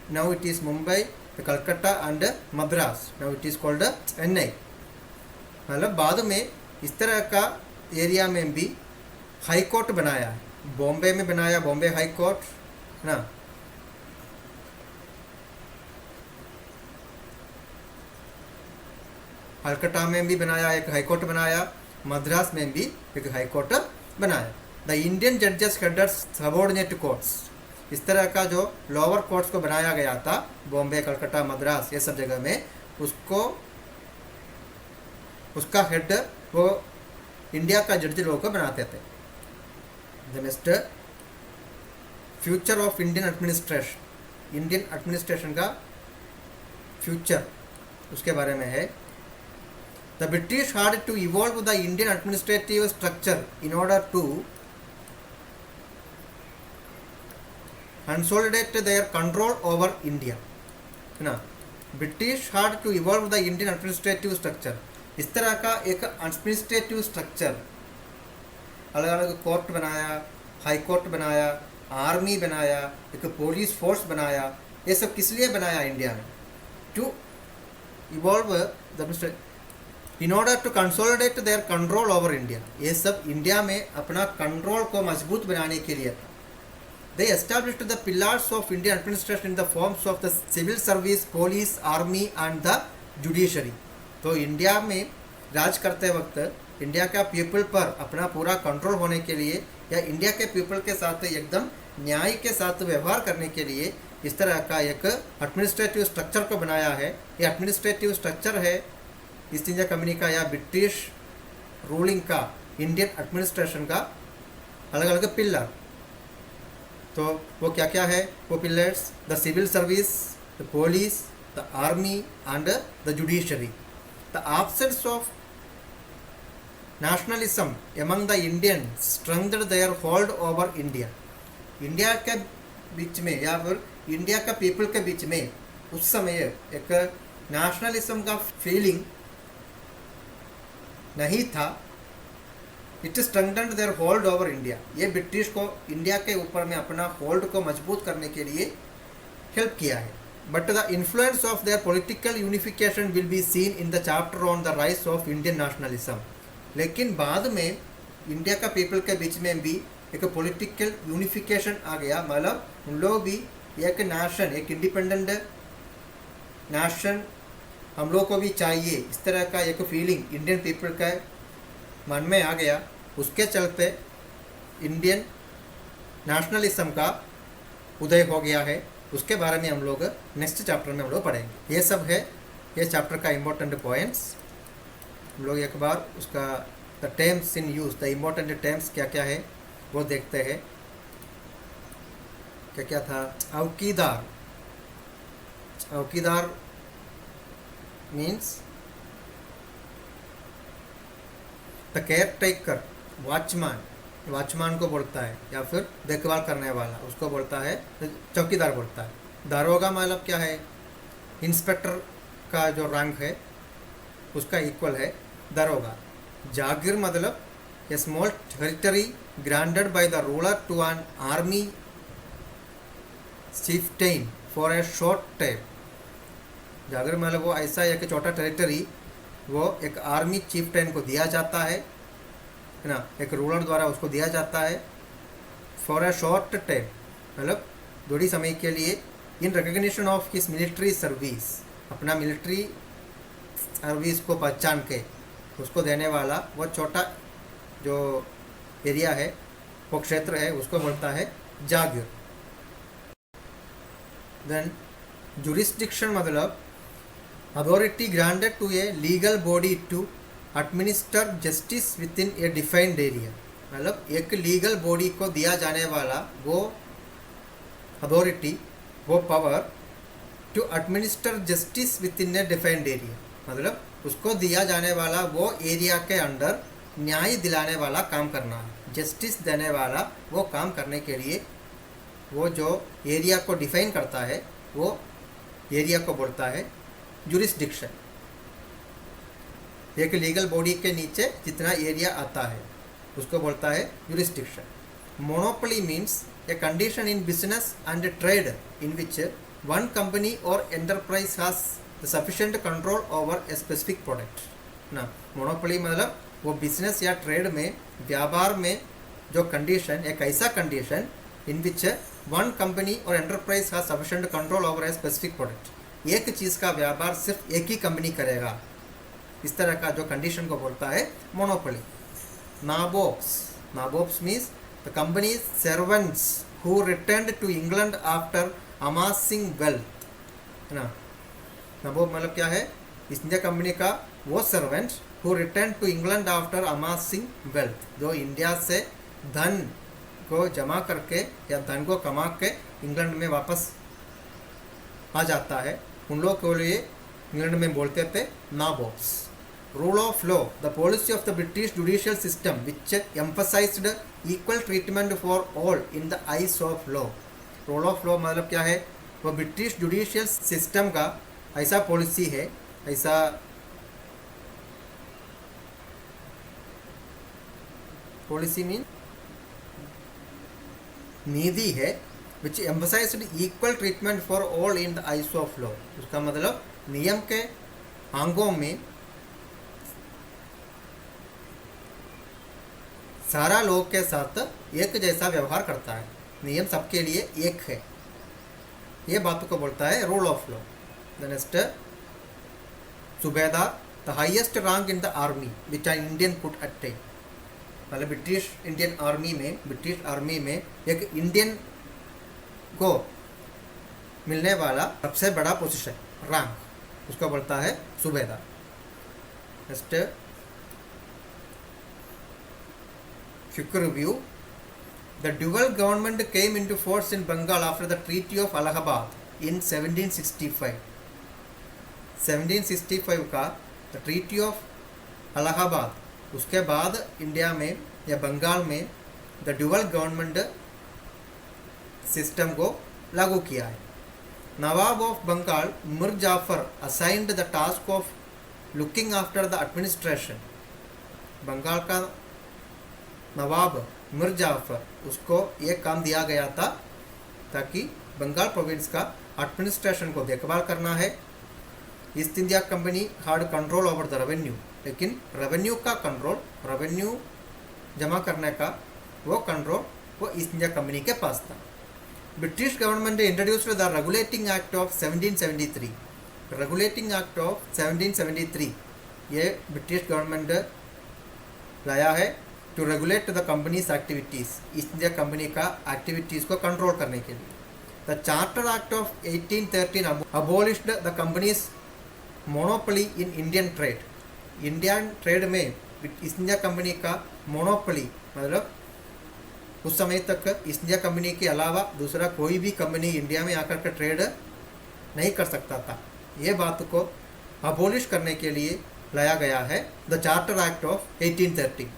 now it is Mumbai, Calcutta and Madras, now it is called Chennai। मतलब बाद में इस तरह का एरिया में भी हाई कोर्ट बनाया है। बॉम्बे में बनाया बॉम्बे हाई कोर्ट, है ना। कलकत्ता में भी बनाया, एक हाई कोर्ट बनाया। मद्रास में भी एक हाई कोर्ट बनाया। द इंडियन जजेस हेडेड सबॉर्डिनेट कोर्ट्स, इस तरह का जो लोअर कोर्ट्स को बनाया गया था बॉम्बे, कलकत्ता, मद्रास, ये सब जगह में, उसको उसका हेड वो इंडिया का जज लोगों को बनाते थे। The next, future of Indian administration, Indian administration का फ्यूचर उसके बारे में है। The British had to evolve the Indian administrative structure in order to consolidate their control over India, है ना। British had to evolve the Indian administrative structure, इस तरह का एक एडमिनिस्ट्रेटिव स्ट्रक्चर, अलग अलग कोर्ट बनाया, हाई कोर्ट बनाया, आर्मी बनाया, एक पुलिस फोर्स बनाया। ये सब किस लिए बनाया इंडिया में? To evolve the in order to consolidate their control over India, ये सब इंडिया में अपना कंट्रोल को मजबूत बनाने के लिए था। They established the pillars of Indian administration in the forms of the civil service, police, army and the judiciary। तो इंडिया में राज करते वक्त इंडिया का पीपल पर अपना पूरा कंट्रोल होने के लिए या इंडिया के पीपल के साथ एकदम न्याय के साथ व्यवहार करने के लिए इस तरह का एक एडमिनिस्ट्रेटिव स्ट्रक्चर को बनाया है। ये एडमिनिस्ट्रेटिव स्ट्रक्चर है ईस्ट इंडिया कंपनी का या ब्रिटिश रूलिंग का इंडियन एडमिनिस्ट्रेशन का अलग अलग पिलर। तो वो क्या क्या है वो pillars? The civil service, the police, the army and the judiciary. The absence of nationalism among the Indians strengthened their hold over India। India के बीच में या फिर इंडिया का पीपल के बीच में उस समय एक नेशनलिज्म का फीलिंग नहीं था। It strengthened there hold over India. ये ब्रिटिश को इंडिया के ऊपर में अपना होल्ड को मजबूत करने के लिए हेल्प किया है। But the influence of their political unification will be seen in the chapter on the rise of Indian nationalism. लेकिन बाद में इंडिया का पीपल के बीच में भी एक पॉलिटिकल यूनिफिकेशन आ गया। मतलब उन लोग भी एक नेशन, एक इंडिपेंडेंट नेशन हम लोग को भी चाहिए, इस तरह का एक फीलिंग इंडियन पीपल का मन में आ गया। उसके चलते इंडियन नेशनलिज्म का उदय हो गया है। उसके बारे में हम लोग नेक्स्ट चैप्टर में हम लोग पढ़ेंगे। ये सब है ये चैप्टर का इम्पोर्टेंट पॉइंट्स। हम लोग एक बार उसका the terms in use, the important terms क्या क्या है वो देखते हैं। क्या क्या था? चौकीदार। चौकीदार means the care taker, watchman. Watchman को बोलता है या फिर देखभाल करने वाला, उसको बोलता है चौकीदार बोलता है। दारोगा मतलब क्या है? इंस्पेक्टर का जो रैंक है उसका इक्वल है दारोगा। जागीर मतलब a small territory granted by the ruler to an army chieftain for a short time. Jagir मतलब वो ऐसा एक छोटा टेरिटरी वो एक आर्मी चीफ्टेन को दिया जाता है ना, एक रूलर द्वारा उसको दिया जाता है फॉर ए शॉर्ट टाइम, मतलब थोड़ी समय के लिए। In recognition of his military service, अपना मिलिट्री सर्विस को पहचान के उसको देने वाला वो छोटा जो एरिया है, वो क्षेत्र है, उसको बोलता है जागीर। देन जुरिस्डिक्शन मतलब authority granted to a legal body to administer justice within a defined area. मतलब एक लीगल बॉडी को दिया जाने वाला वो अथॉरिटी, वो power to administer justice within a defined area. मतलब उसको दिया जाने वाला वो एरिया के अंदर न्याय दिलाने वाला काम करना है, जस्टिस देने वाला वो काम करने के लिए वो जो एरिया को डिफाइन करता है वो एरिया को बोलता है जुरिस्डिक्शन। एक लीगल बॉडी के नीचे जितना एरिया आता है उसको बोलता है jurisdiction. Monopoly means a condition in business and trade in which one company और enterprise has the sufficient control over a specific product ना। मोनोपोली मतलब वो बिजनेस या ट्रेड में, व्यापार में जो कंडीशन, एक ऐसा condition in which one company और enterprise has sufficient control over a specific product. एक चीज़ का व्यापार सिर्फ एक ही कंपनी करेगा, इस तरह का जो कंडीशन को बोलता है monopoly. Nabobs, nabobs means the company servants who returned to England after amassing wealth, है ना। नबोब मतलब क्या है? ईस्ट इंडिया कंपनी का वो servant who return to England after amassing wealth, जो इंडिया से धन को जमा करके या धन को कमा के इंग्लैंड में वापस आ जाता है, उन लोग के लिए इंग्लैंड में बोलते थे nabobs. Rule of law, the policy of the British judicial system which emphasized equal treatment for all in the eyes of law. Rule of law मतलब क्या है? वो ब्रिटिश जुडिशियल सिस्टम का ऐसा पॉलिसी है, ऐसा पॉलिसी मीन नीति है which emphasized equal treatment for all in the eyes of law. उसका मतलब नियम के आंगों में सारा लोग के साथ एक जैसा व्यवहार करता है, नियम सबके लिए एक है, ये बात को बोलता है rule of law. The next subedar, the highest rank in the army which an Indian could attain. मतलब ब्रिटिश इंडियन आर्मी में, ब्रिटिश आर्मी में एक इंडियन को मिलने वाला सबसे बड़ा पोजीशन, रैंक, उसका बोलता है सूबेदार। Next quick review. The dual government came into force in Bengal after the Treaty of Allahabad in 1765. 1765 का द ट्रीटी ऑफ अलाहाबाद, उसके बाद इंडिया में या बंगाल में द ड्यूअल गवर्नमेंट सिस्टम को लागू किया है। नवाब of Bengal Mir Jafar assigned the task of looking after the administration. Bengal का नवाब मिर जाफर, उसको ये काम दिया गया था ताकि बंगाल प्रोविंस का एडमिनिस्ट्रेशन को देखभाल करना है। East India company hard control over the revenue, लेकिन रेवेन्यू का कंट्रोल, रेवेन्यू जमा करने का वो कंट्रोल वो ईस्ट इंडिया कंपनी के पास था। British government introduced the regulating act of 1773। Regulating act of 1773 ये ब्रिटिश गवर्नमेंट लाया है to regulate the company's activities, East India company का एक्टिविटीज़ को कंट्रोल करने के लिए। The charter act of 1813 abolished the company's monopoly in Indian trade. Indian trade में East India company का मोनोपोली, मतलब उस समय तक ईस्ट इंडिया कंपनी के अलावा दूसरा कोई भी कंपनी इंडिया में आकर के ट्रेड नहीं कर सकता था। ये बात को अबोलिश करने के लिए लाया गया है द चार्टर एक्ट ऑफ 1813।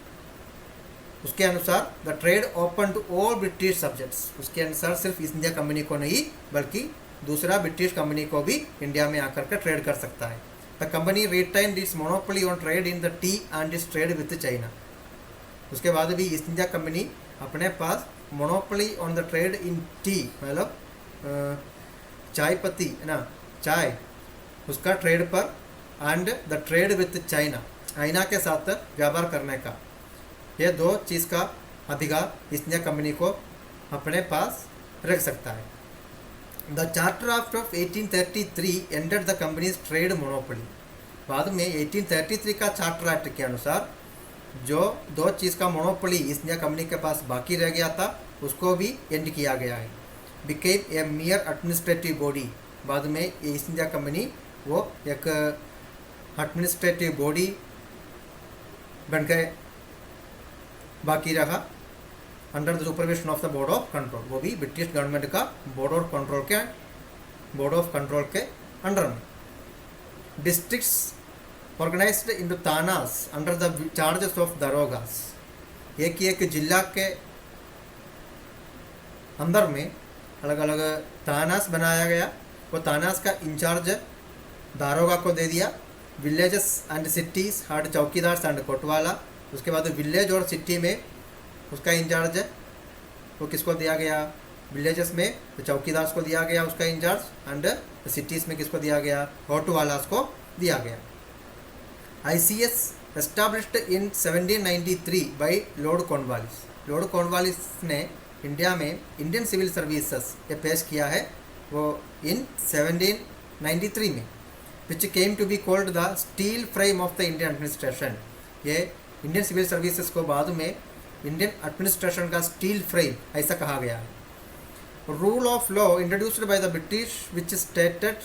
उसके अनुसार the trade open to all British subjects. उसके अनुसार सिर्फ ईस्ट इंडिया कंपनी को नहीं बल्कि दूसरा ब्रिटिश कंपनी को भी इंडिया में आकर के ट्रेड कर सकता है। The company retained its monopoly on trade in the tea and its trade with China. उसके बाद भी ईस्ट इंडिया कंपनी अपने पास monopoly on the trade in tea, मतलब चाय पत्ती है ना, चाय, उसका ट्रेड पर, and the trade with China, China के साथ व्यापार करने का, ये दो चीज़ का अधिकार ईस्ट इंडिया कंपनी को अपने पास रख सकता है। The charter act of 1833 ended the companies trade monopoly. बाद में 1833 का चार्टर एक्ट के अनुसार जो दो चीज़ का मोनोपोली ईस्ट इंडिया कंपनी के पास बाकी रह गया था उसको भी एंड किया गया है। Became a मियर administrative body. बाद में ईस्ट इंडिया कंपनी वो एक एडमिनिस्ट्रेटिव बॉडी बन गए बाकी रहा, under the supervision of the board of control. वो भी ब्रिटिश गवर्नमेंट का बोर्ड ऑफ कंट्रोल के अंडर में। Districts organized into thanas under the charges of darogas. एक जिला के अंदर में अलग अलग थानास बनाया गया। वो थानास का इंचार्ज दारोगा को दे दिया। विलेजेस एंड सिटीज़ हार्ड चौकीदार एंड कोटवाला। उसके बाद विलेज और सिटी में उसका इंचार्ज वो किसको दिया गया, विलेजेस में तो चौकीदार को दिया गया उसका इंचार्ज, एंड सिटीज़ में किसको दिया गया, कोटवालास को दिया गया। ICS established in 1793 by Lord Cornwallis. Lord Cornwallis ने इंडिया में इंडियन सिविल सर्विसेज ये पेश किया है वो इन 1793 में, which came to be called the steel frame of the Indian administration. ये इंडियन सिविल सर्विसेज को बाद में इंडियन एडमिनिस्ट्रेशन का स्टील फ्रेम ऐसा कहा गया है। Rule of law introduced by the British which stated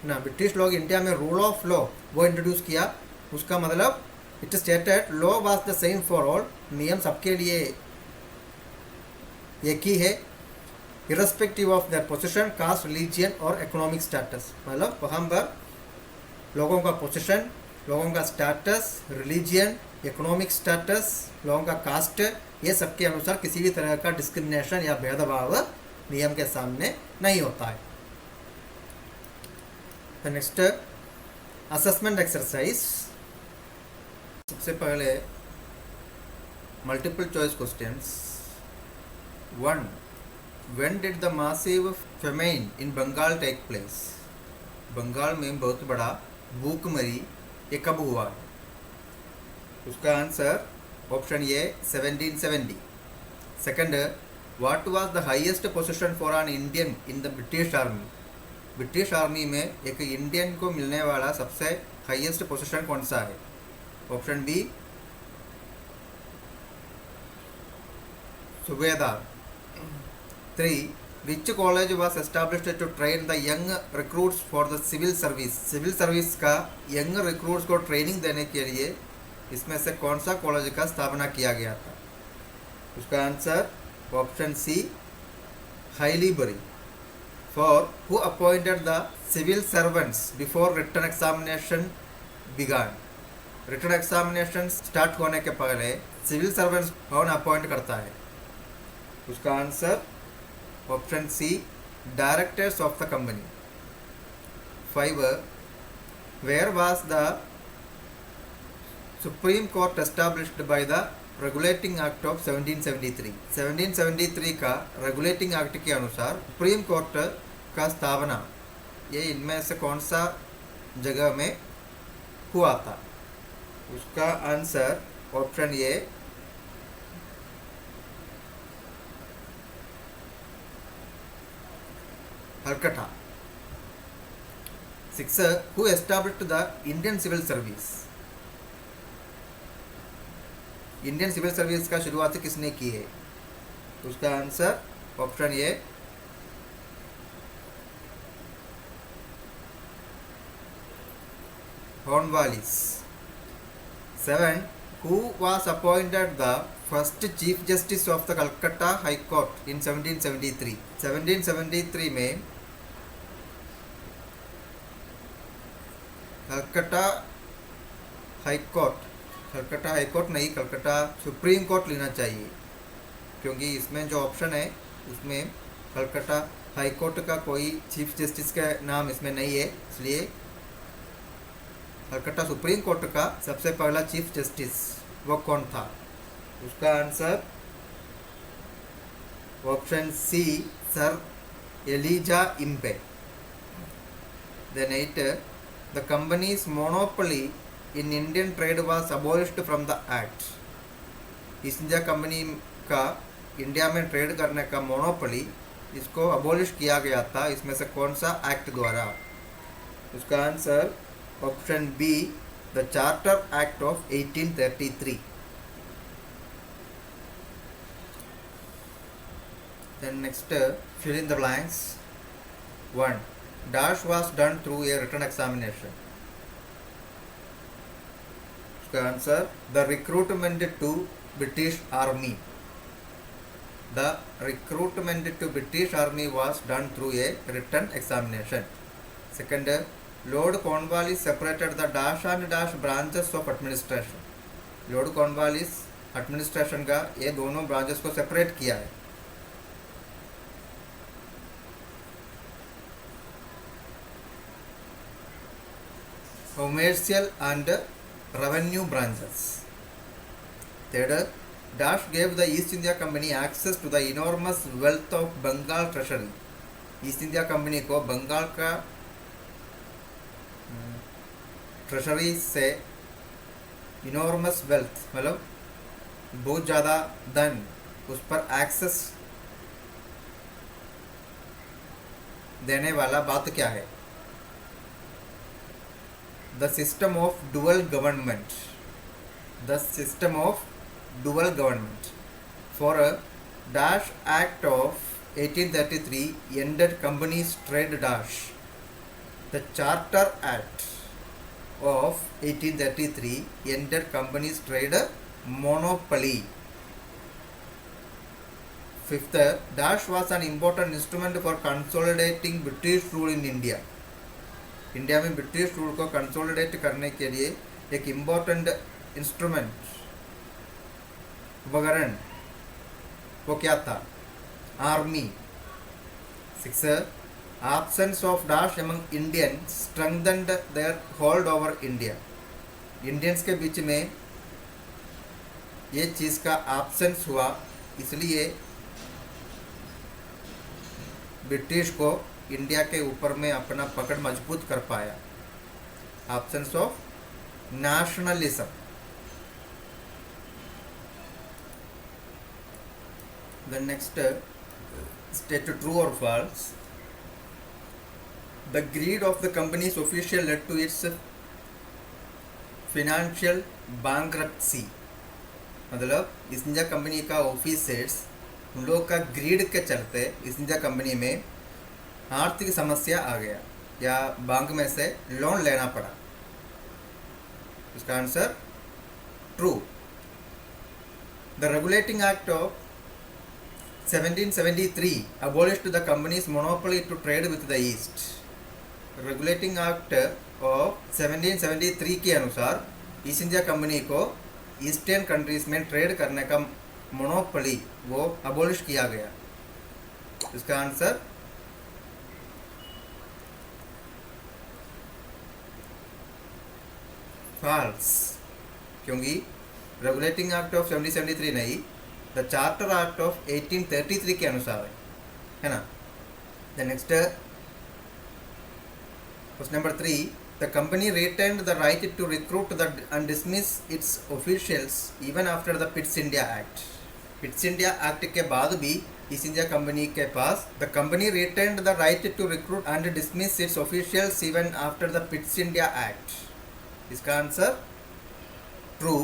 ना, ब्रिटिश लोग इंडिया में रूल ऑफ लॉ वो इंट्रोड्यूस किया। उसका मतलब it stated law was the same for all. नियम सबके लिए एक ही है, irrespective of their position, caste, religion और इकोनॉमिक स्टेटस। मतलब वहाँ पर लोगों का पोजीशन, लोगों का स्टेटस, रिलीजियन, इकोनॉमिक स्टेटस, लोगों का कास्ट, ये सब के अनुसार किसी भी तरह का डिस्क्रिमिनेशन या भेदभाव नियम के सामने नहीं होता है। Next assessment exercise. सबसे पहले multiple choice questions. 1. When did the massive famine in Bengal take place? Bengal में बहुत बड़ा भूखमरी ये कब हुआ? उसका answer option A 1770। Second, what was the highest position for an Indian in the British army? British army में एक इंडियन को मिलने वाला सबसे हाईएस्ट पोजीशन कौन सा है? Option B subedar. 3. Which college was established to train the young recruits for the civil service? Civil service का यंग रिक्रूट्स को ट्रेनिंग देने के लिए इसमें से कौन सा कॉलेज का स्थापना किया गया था? उसका answer option C Haileybury. 4. Who appointed the civil servants before written examination began? Written examination start होने के पहले सिविल सर्वेंट्स कौन अपॉइंट करता है? उसका answer option C directors of the company. 5. Where was the supreme court established by the regulating act of 1773? 1773 का regulating act के अनुसार सुप्रीम कोर्ट का स्थापना ये इनमें से कौन सा जगह में हुआ था? उसका answer option A Calcutta. 6. Who established the Indian Civil Service? Indian civil service का शुरुआत किसने की है? उसका answer option A Cornwallis. 7. Who was appointed the first Chief Justice of the Calcutta High Court in 1773? 1773 में कलकत्ता हाई कोर्ट नहीं, Calcutta supreme court लेना चाहिए, क्योंकि इसमें जो ऑप्शन है उसमें कलकत्ता हाई कोर्ट का कोई चीफ जस्टिस का नाम इसमें नहीं है, इसलिए कलकत्ता सुप्रीम कोर्ट का सबसे पहला चीफ जस्टिस वो कौन था? उसका answer option C Sir Elijah Impey. Then 8. The company's monopoly in Indian trade was abolished from the act. East India company का इंडिया में ट्रेड करने का मोनोपोली इसको अबॉलिश किया गया था, इसमें से कौन सा एक्ट द्वारा? उसका answer option be the charter act of 1833। Then next, fill in the blanks. 1. Dash was done through a written examination. उसका answer the recruitment to British Army. The recruitment to British Army was done through a written examination. Second, Lord Cornwallis separated the dash and dash branches of administration. Lord Cornwallis administration का ये दोनों branches को separate किया है. Commercial and revenue branches. Third, Dash gave the East India Company access to the enormous wealth of Bengal treasury. East India company को बंगाल का treasury से enormous wealth मतलब बहुत ज़्यादा धन उस पर एक्सेस देने वाला बात क्या है? The system of dual government. The system of dual government. For a Dash Act of 1833 ended companies trade dash. The Charter Act of 1833 ended companies trade monopoly. Fifth, Dash was an important instrument for consolidating British rule in India. India में British rule को consolidate करने के लिए एक important instrument उपकरण वो क्या था? Army. 6. Absence of Dash among Indians strengthened their hold over India. Indians के बीच में ये चीज़ का एब्सेंस हुआ, इसलिए ब्रिटिश को इंडिया के ऊपर में अपना पकड़ मजबूत कर पाया. Absence of nationalism. The next state true or false. The greed of the company's official led to its financial bankruptcy, मतलब ईस्ट इंडिया कंपनी का ऑफिसर्स उन लोग का ग्रीड के चलते ईस्ट इंडिया कंपनी में आर्थिक समस्या आ गया या बैंक में से लोन लेना पड़ा। इसका answer true. The regulating act of 1773 abolished the company's monopoly to trade with the East. Regulating act of 1773 के अनुसार ईस्ट इंडिया कंपनी को ईस्टर्न कंट्रीज में ट्रेड करने का मोनोपोली वो अबोलिश किया गया। इसका आंसर फॉल्स, क्योंकि रेगुलेटिंग एक्ट ऑफ 1773 नहीं, द चार्टर एक्ट ऑफ 1833 के अनुसार है ना। The next question number 3, the company retained the right to recruit and dismiss its officials even after the Pitt's India act. Pitt's India act के बाद भी East India Company के पास the company retained the right to recruit and dismiss its officials even after the Pitt's India act. इसका answer true.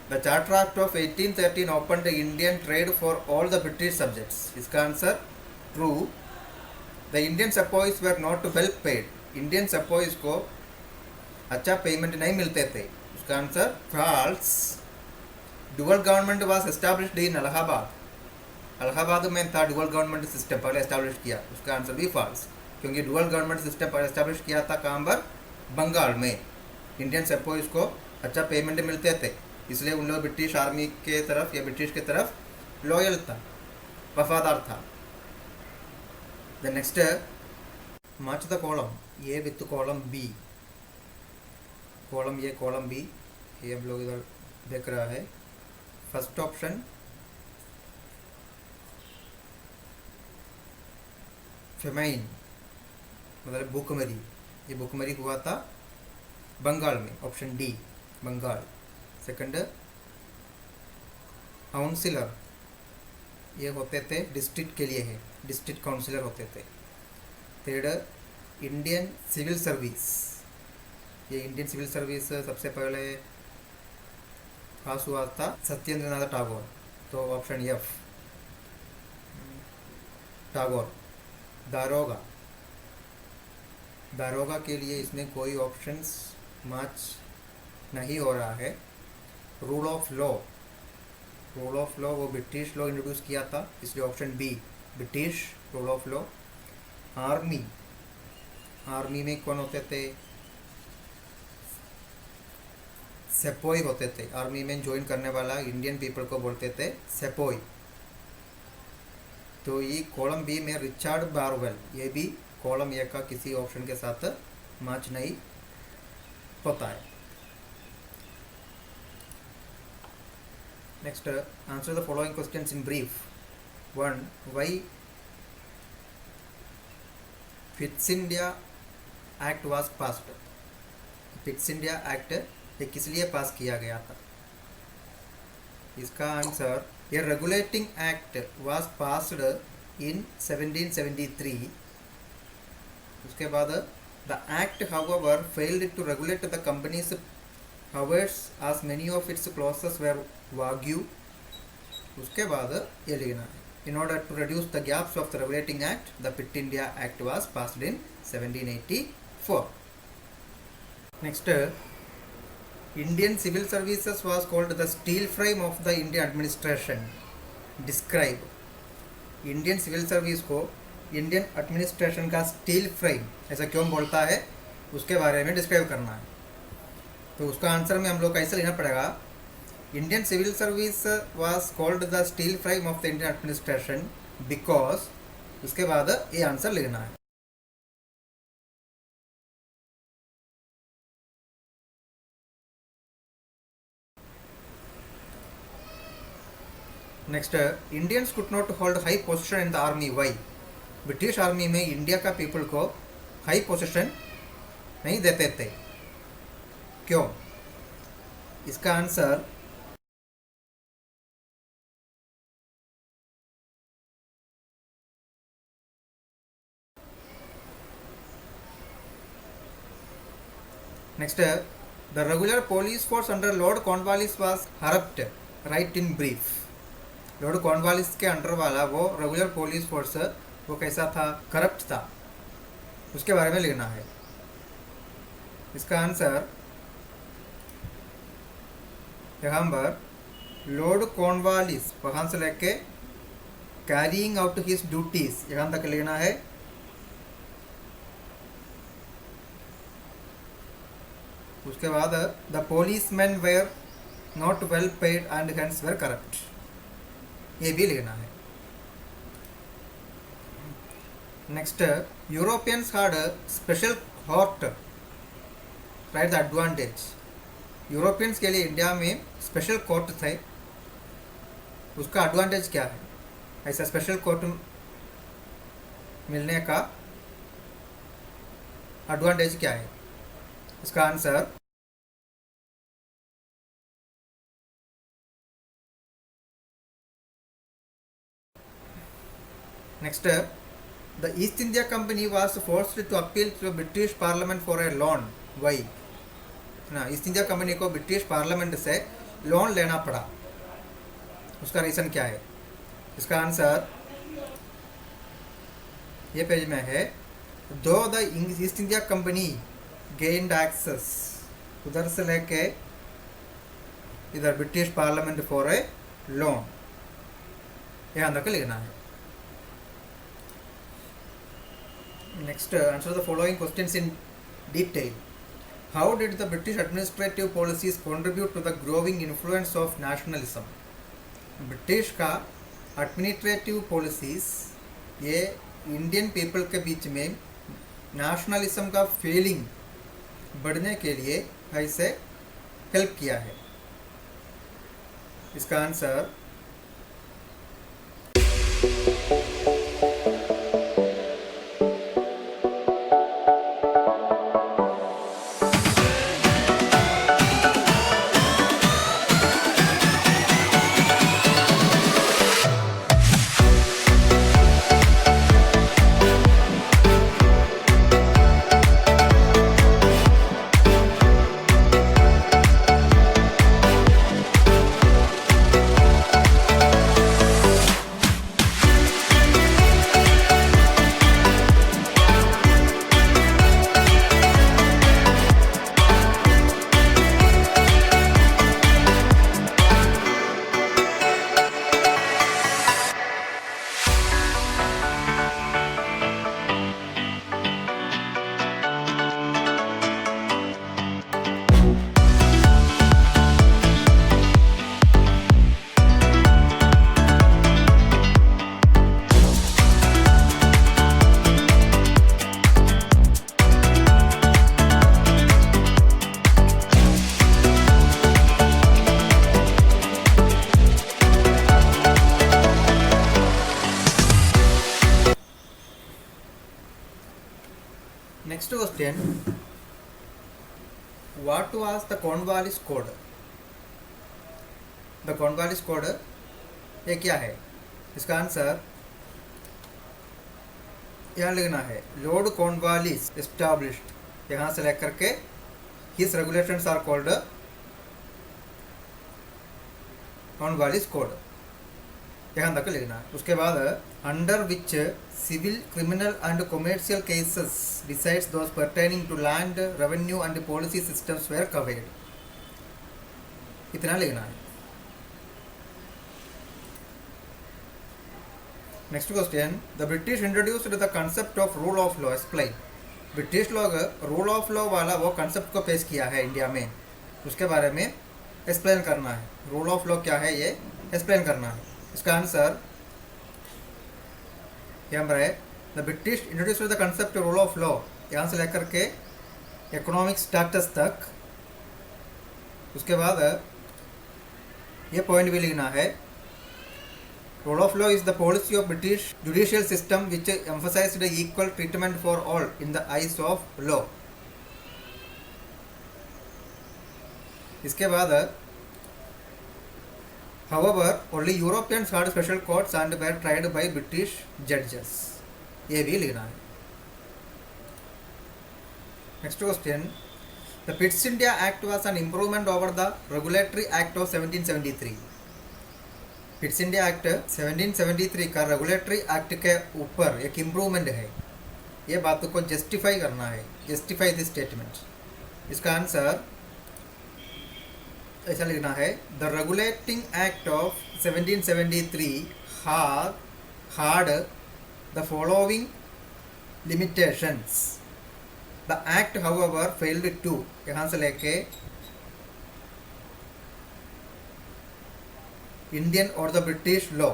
The Charter Act of 1813 opened Indian trade for all the British subjects. इसका answer true. The Indian sepoys were not well paid. Indian sepoys को अच्छा payment नहीं मिलते थे। इसका answer false. Dual government was established in Allahabad. Allahabad में था dual government system पहले एस्टैब्लिश किया। उसका आंसर भी false, क्योंकि डुअल गवर्नमेंट सिस्टम पहले एस्टैब्लिश किया था कहाँ पर, बंगाल में। इंडियन सेपोइज को अच्छा पेमेंट मिलते थे, इसलिए उन लोग ब्रिटिश आर्मी के तरफ या ब्रिटिश के तरफ लॉयल था, वफादार था। The next, match the column A with column B. Column A column B, ये हम लोग इधर देख रहा है। फर्स्ट ऑप्शन फेमाइन, मतलब भूखमरी। ये भूखमरी हुआ था बंगाल में, option D Bengal. Second councillor, ये होते थे डिस्ट्रिक्ट के लिए है, डिस्ट्रिक्ट काउंसिलर होते थे। थर्ड इंडियन सिविल सर्विस, ये इंडियन सिविल सर्विस सबसे पहले पास हुआ था सत्येंद्र नाथ टैगोर, तो ऑप्शन एफ टैगोर। दारोगा, दारोगा के लिए इसमें कोई ऑप्शंस मैच नहीं हो रहा है। Rule of law, rule of law वो ब्रिटिश लॉ इंट्रोड्यूस किया था, इसलिए option B British rule of law. Army, army में कौन होते थे, सेपोई होते थे। आर्मी में ज्वाइन करने वाला इंडियन पीपल को बोलते थे सेपोई। तो ये कॉलम बी में रिचर्ड बारवेल, ये भी कॉलम ए का किसी ऑप्शन के साथ मैच नहीं होता है। Next, answer the following questions in brief. 1. Why Pitt's India Act was passed? Pitt's India Act ये किस लिए पास किया गया था? इसका आंसर, ये regulating act was passed in 1773. उसके बाद the act however failed to regulate the company's powers as many of its clauses were vague. उसके बाद ये लिखना है, in order to reduce the gaps of the regulating act the Pitt India act was passed in 1784। Next, Indian civil services was called the steel frame of the Indian administration. Describe, Indian civil service को Indian administration का steel frame ऐसा क्यों बोलता है, उसके बारे में describe करना है। तो उसका आंसर में हम लोग कैसे लेना पड़ेगा, Indian civil service was called the steel frame of the Indian administration because, उसके बाद ये आंसर लेना है। Next, Indians could not hold high position in the army, why? British army में इंडिया का पीपल को हाई पोजीशन नहीं देते थे, क्यों? इसका answer next, The regular police force under Lord Cornwallis was corrupt, right in brief. Lord Cornwallis के under वाला वो रेगुलर पुलिस फोर्स वो कैसा था, करप्ट था, उसके बारे में लिखना है. इसका आंसर यहाँ पर लॉर्ड कॉर्नवालिस वहाँ से लेके कैरिंग आउट हिज ड्यूटीज यहाँ तक लिखना है. उसके बाद the policemen were not well paid and hence were corrupt, ये भी लिखना है. Next, Europeans had special heart, right the advantage. Europeans के लिए इंडिया में स्पेशल कोर्ट थे, उसका एडवांटेज क्या है, ऐसा स्पेशल कोर्ट मिलने का एडवांटेज क्या है. इसका answer next, the East India company was forced to appeal to British parliament for a loan. Why ना, ईस्ट इंडिया कंपनी को ब्रिटिश पार्लियामेंट से लोन लेना पड़ा, उसका रीज़न क्या है. इसका आंसर ये पेज में है. दो the East India company gained access, उधर से लेके इधर British parliament for a loan, यहाँ तक लिखना है. Next, answer the following questions in detail. How did the British administrative policies contribute to the growing influence of nationalism. British का administrative policies ये इंडियन पीपल के बीच में नेशनलिज्म का फीलिंग बढ़ने के लिए ऐसे हेल्प किया है. इसका answer next question, what was the Cornwallis code. The Cornwallis code ये क्या है. इसका आंसर यहाँ लिखना है. लॉर्ड कॉर्नवालिस एस्टैब्लिश्ड, यहाँ से लेकर के his regulations are called Cornwallis code, यहाँ तक लिखना है. उसके बाद under which civil, criminal and commercial cases besides those pertaining to land, revenue and policy systems were covered. इतना लिखना है. Next question, the British introduced the concept of rule of law. Explain. British लोग rule of law वाला वो concept को पेश किया है इंडिया में, उसके बारे में एक्सप्लेन करना है. रूल ऑफ लॉ क्या है ये एक्सप्लेन करना है. इसका आंसर यहाँ पर है. The British introduced the concept rule of law, यहाँ से लेकर के इकोनॉमिक स्टेटस तक. उसके बाद ये पॉइंट भी लिखना है. Rule of law is the policy of British judicial system which emphasized the equal treatment for all in the eyes of law. इसके बाद however only Europeans had special courts and were tried by British judges. ये भी लिखना है. Next question, The Pitt's India Act was an improvement over the Regulatory Act of 1773. पिट्स India act 1773 का regulatory act के ऊपर एक इम्प्रूवमेंट है। ये बातों को जस्टिफाई करना है, जस्टिफाई दिस स्टेटमेंट। इसका आंसर ऐसा लिखना है, the regulating act of 1773 had the following limitations. The act however failed to, यहाँ से लेके इंडियन और द ब्रिटिश लॉ,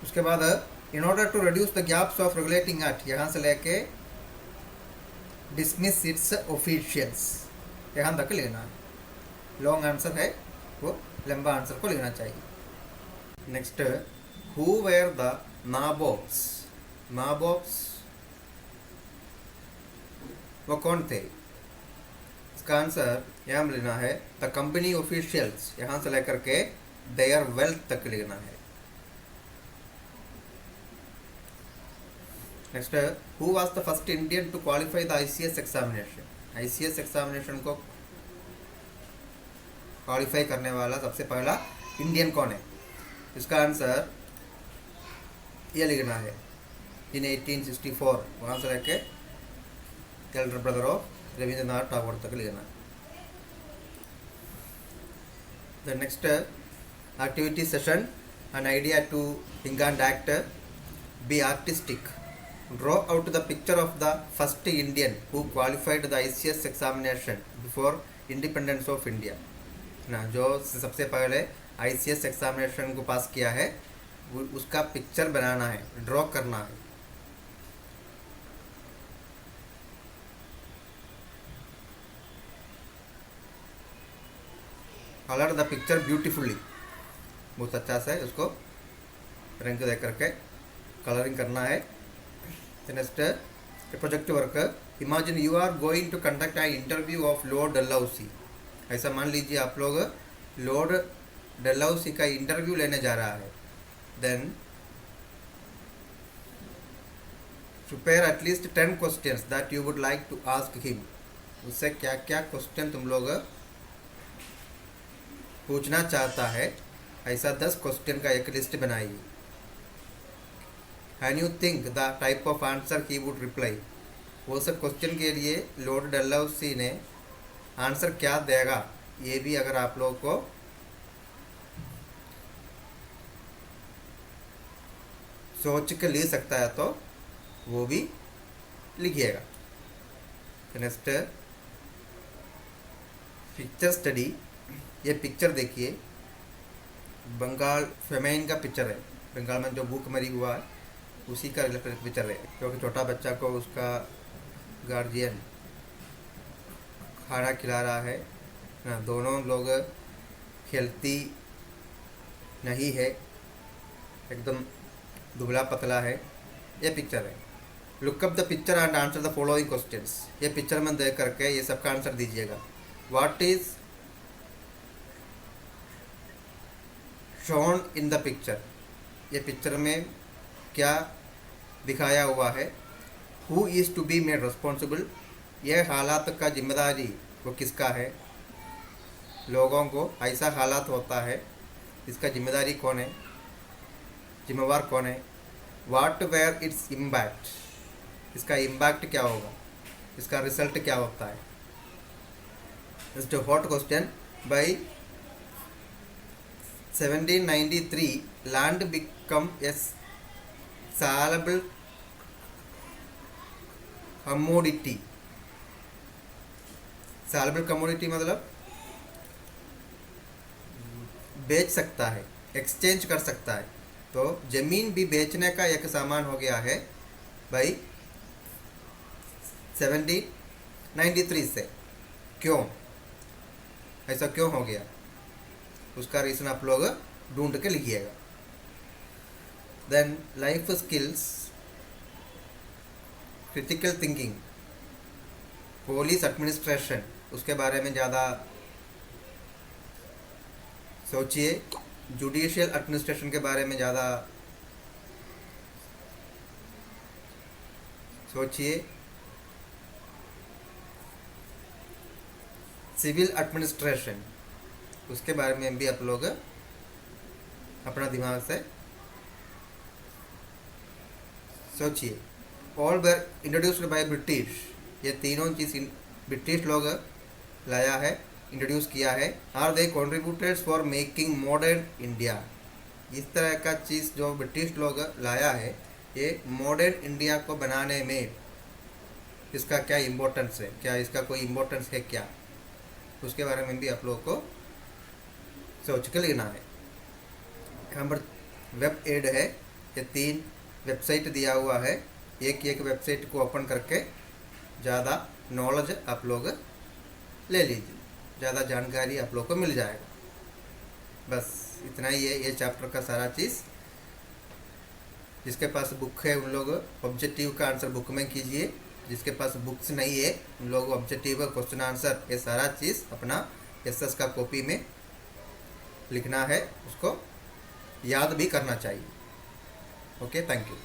उसके बाद in order to reduce the gaps of regulating act, यहाँ से लेके डिसमिस इट्स ऑफिशियल्स, यहाँ तक लेना है। लॉन्ग आंसर है वो लंबा आंसर को लेना चाहिए। Next, who were the nabobs. Nabobs वो कौन थे? इसका आंसर यहाँ लेना है, द कंपनी ऑफिशियल्स, यहाँ से लेकर के देयर वेल्थ तक लेना है। Next, who was the first Indian to qualify the ICS examination. ICS examination को क्वालिफाई करने वाला सबसे पहला इंडियन कौन है? इसका आंसर ये लिखना है, इन 1864, वहाँ से लेके Elder brother of Rabindranath Tagore तक लिखना है। The next activity session, an idea to think and act, be artistic, draw out the picture of the first Indian who qualified the ICS examination before independence of India ना, जो सबसे पहले ICS examination को पास किया है उसका picture बनाना है, draw करना है। कलर द पिक्चर ब्यूटीफुली, बहुत अच्छा से उसको रंग दे करके कलरिंग करना है। Next, project work, imagine you are going to conduct an interview of Lord Dalhousie. ऐसा मान लीजिए आप लोग लॉर्ड डलहौसी का इंटरव्यू लेने जा रहा है। Then prepare at least 10 questions that you would like to ask him. उससे क्या क्या क्वेश्चन तुम लोग पूछना चाहता है, ऐसा 10 क्वेश्चन का एक लिस्ट बनाइए। Can you think the type of answer he would reply. वो सब क्वेश्चन के लिए लॉर्ड डलहौसी ने आंसर क्या देगा, ये भी अगर आप लोग को सोच के ले सकता है तो वो भी लिखिएगा। Next, picture study. ये पिक्चर देखिए, बंगाल फेमाइन का पिक्चर है। बंगाल में जो भूख मरी हुआ है उसी का रिलेटेड पिक्चर है, क्योंकि छोटा बच्चा को उसका गार्जियन खाना खिला रहा है ना, दोनों लोग हेल्थी नहीं है, एकदम दुबला पतला है। ये पिक्चर है। Look up the picture and answer the following questions. ये पिक्चर में देख करके ये सबका आंसर दीजिएगा। What is shown in the picture. ये पिक्चर में क्या दिखाया हुआ है। Who is to be made responsible. यह हालात का जिम्मेदारी वो किसका है। लोगों को ऐसा हालात होता है, इसका जिम्मेदारी कौन है, जिम्मेवार कौन है। वाट वेयर इट्स इम्पैक्ट। इसका इम्पैक्ट क्या होगा, इसका रिजल्ट क्या होता है। It's hot question. By 1793 land become a salable commodity। salable commodity मतलब बेच सकता है, एक्सचेंज कर सकता है। तो ज़मीन भी बेचने का एक सामान हो गया है भाई 1793 से। क्यों ऐसा क्यों हो गया, उसका रीज़न आप लोग ढूंढ के लिखिएगा। Then life skills, critical thinking, police administration, उसके बारे में ज़्यादा सोचिए। जुडिशियल एडमिनिस्ट्रेशन के बारे में ज़्यादा सोचिए। सिविल एडमिनिस्ट्रेशन, उसके बारे में भी आप लोग अपना दिमाग से सोचिए। All were introduced by British, ये तीनों चीज़ ब्रिटिश लोग लाया है, इंट्रोड्यूस किया है। Are they contributed for making modern India, इस तरह का चीज़ जो ब्रिटिश लोग लाया है, ये मॉडर्न इंडिया को बनाने में इसका क्या इम्पोर्टेंस है, क्या इसका कोई इम्पोर्टेंस है क्या, उसके बारे में भी आप लोगों को सोच के लेना है। यहाँ पर वेब एड है, ये 3 वेबसाइट दिया हुआ है, एक वेबसाइट को ओपन करके ज़्यादा नॉलेज आप लोग ले लीजिए, ज़्यादा जानकारी आप लोग को मिल जाएगा। बस इतना ही है ये चैप्टर का सारा चीज़। जिसके पास बुक है उन लोग ऑब्जेक्टिव का आंसर बुक में कीजिए, जिसके पास बुक्स नहीं है उन लोग ऑब्जेक्टिव क्वेश्चन आंसर ये सारा चीज़ अपना एसएस का कॉपी में लिखना है, उसको याद भी करना चाहिए। Okay, thank you.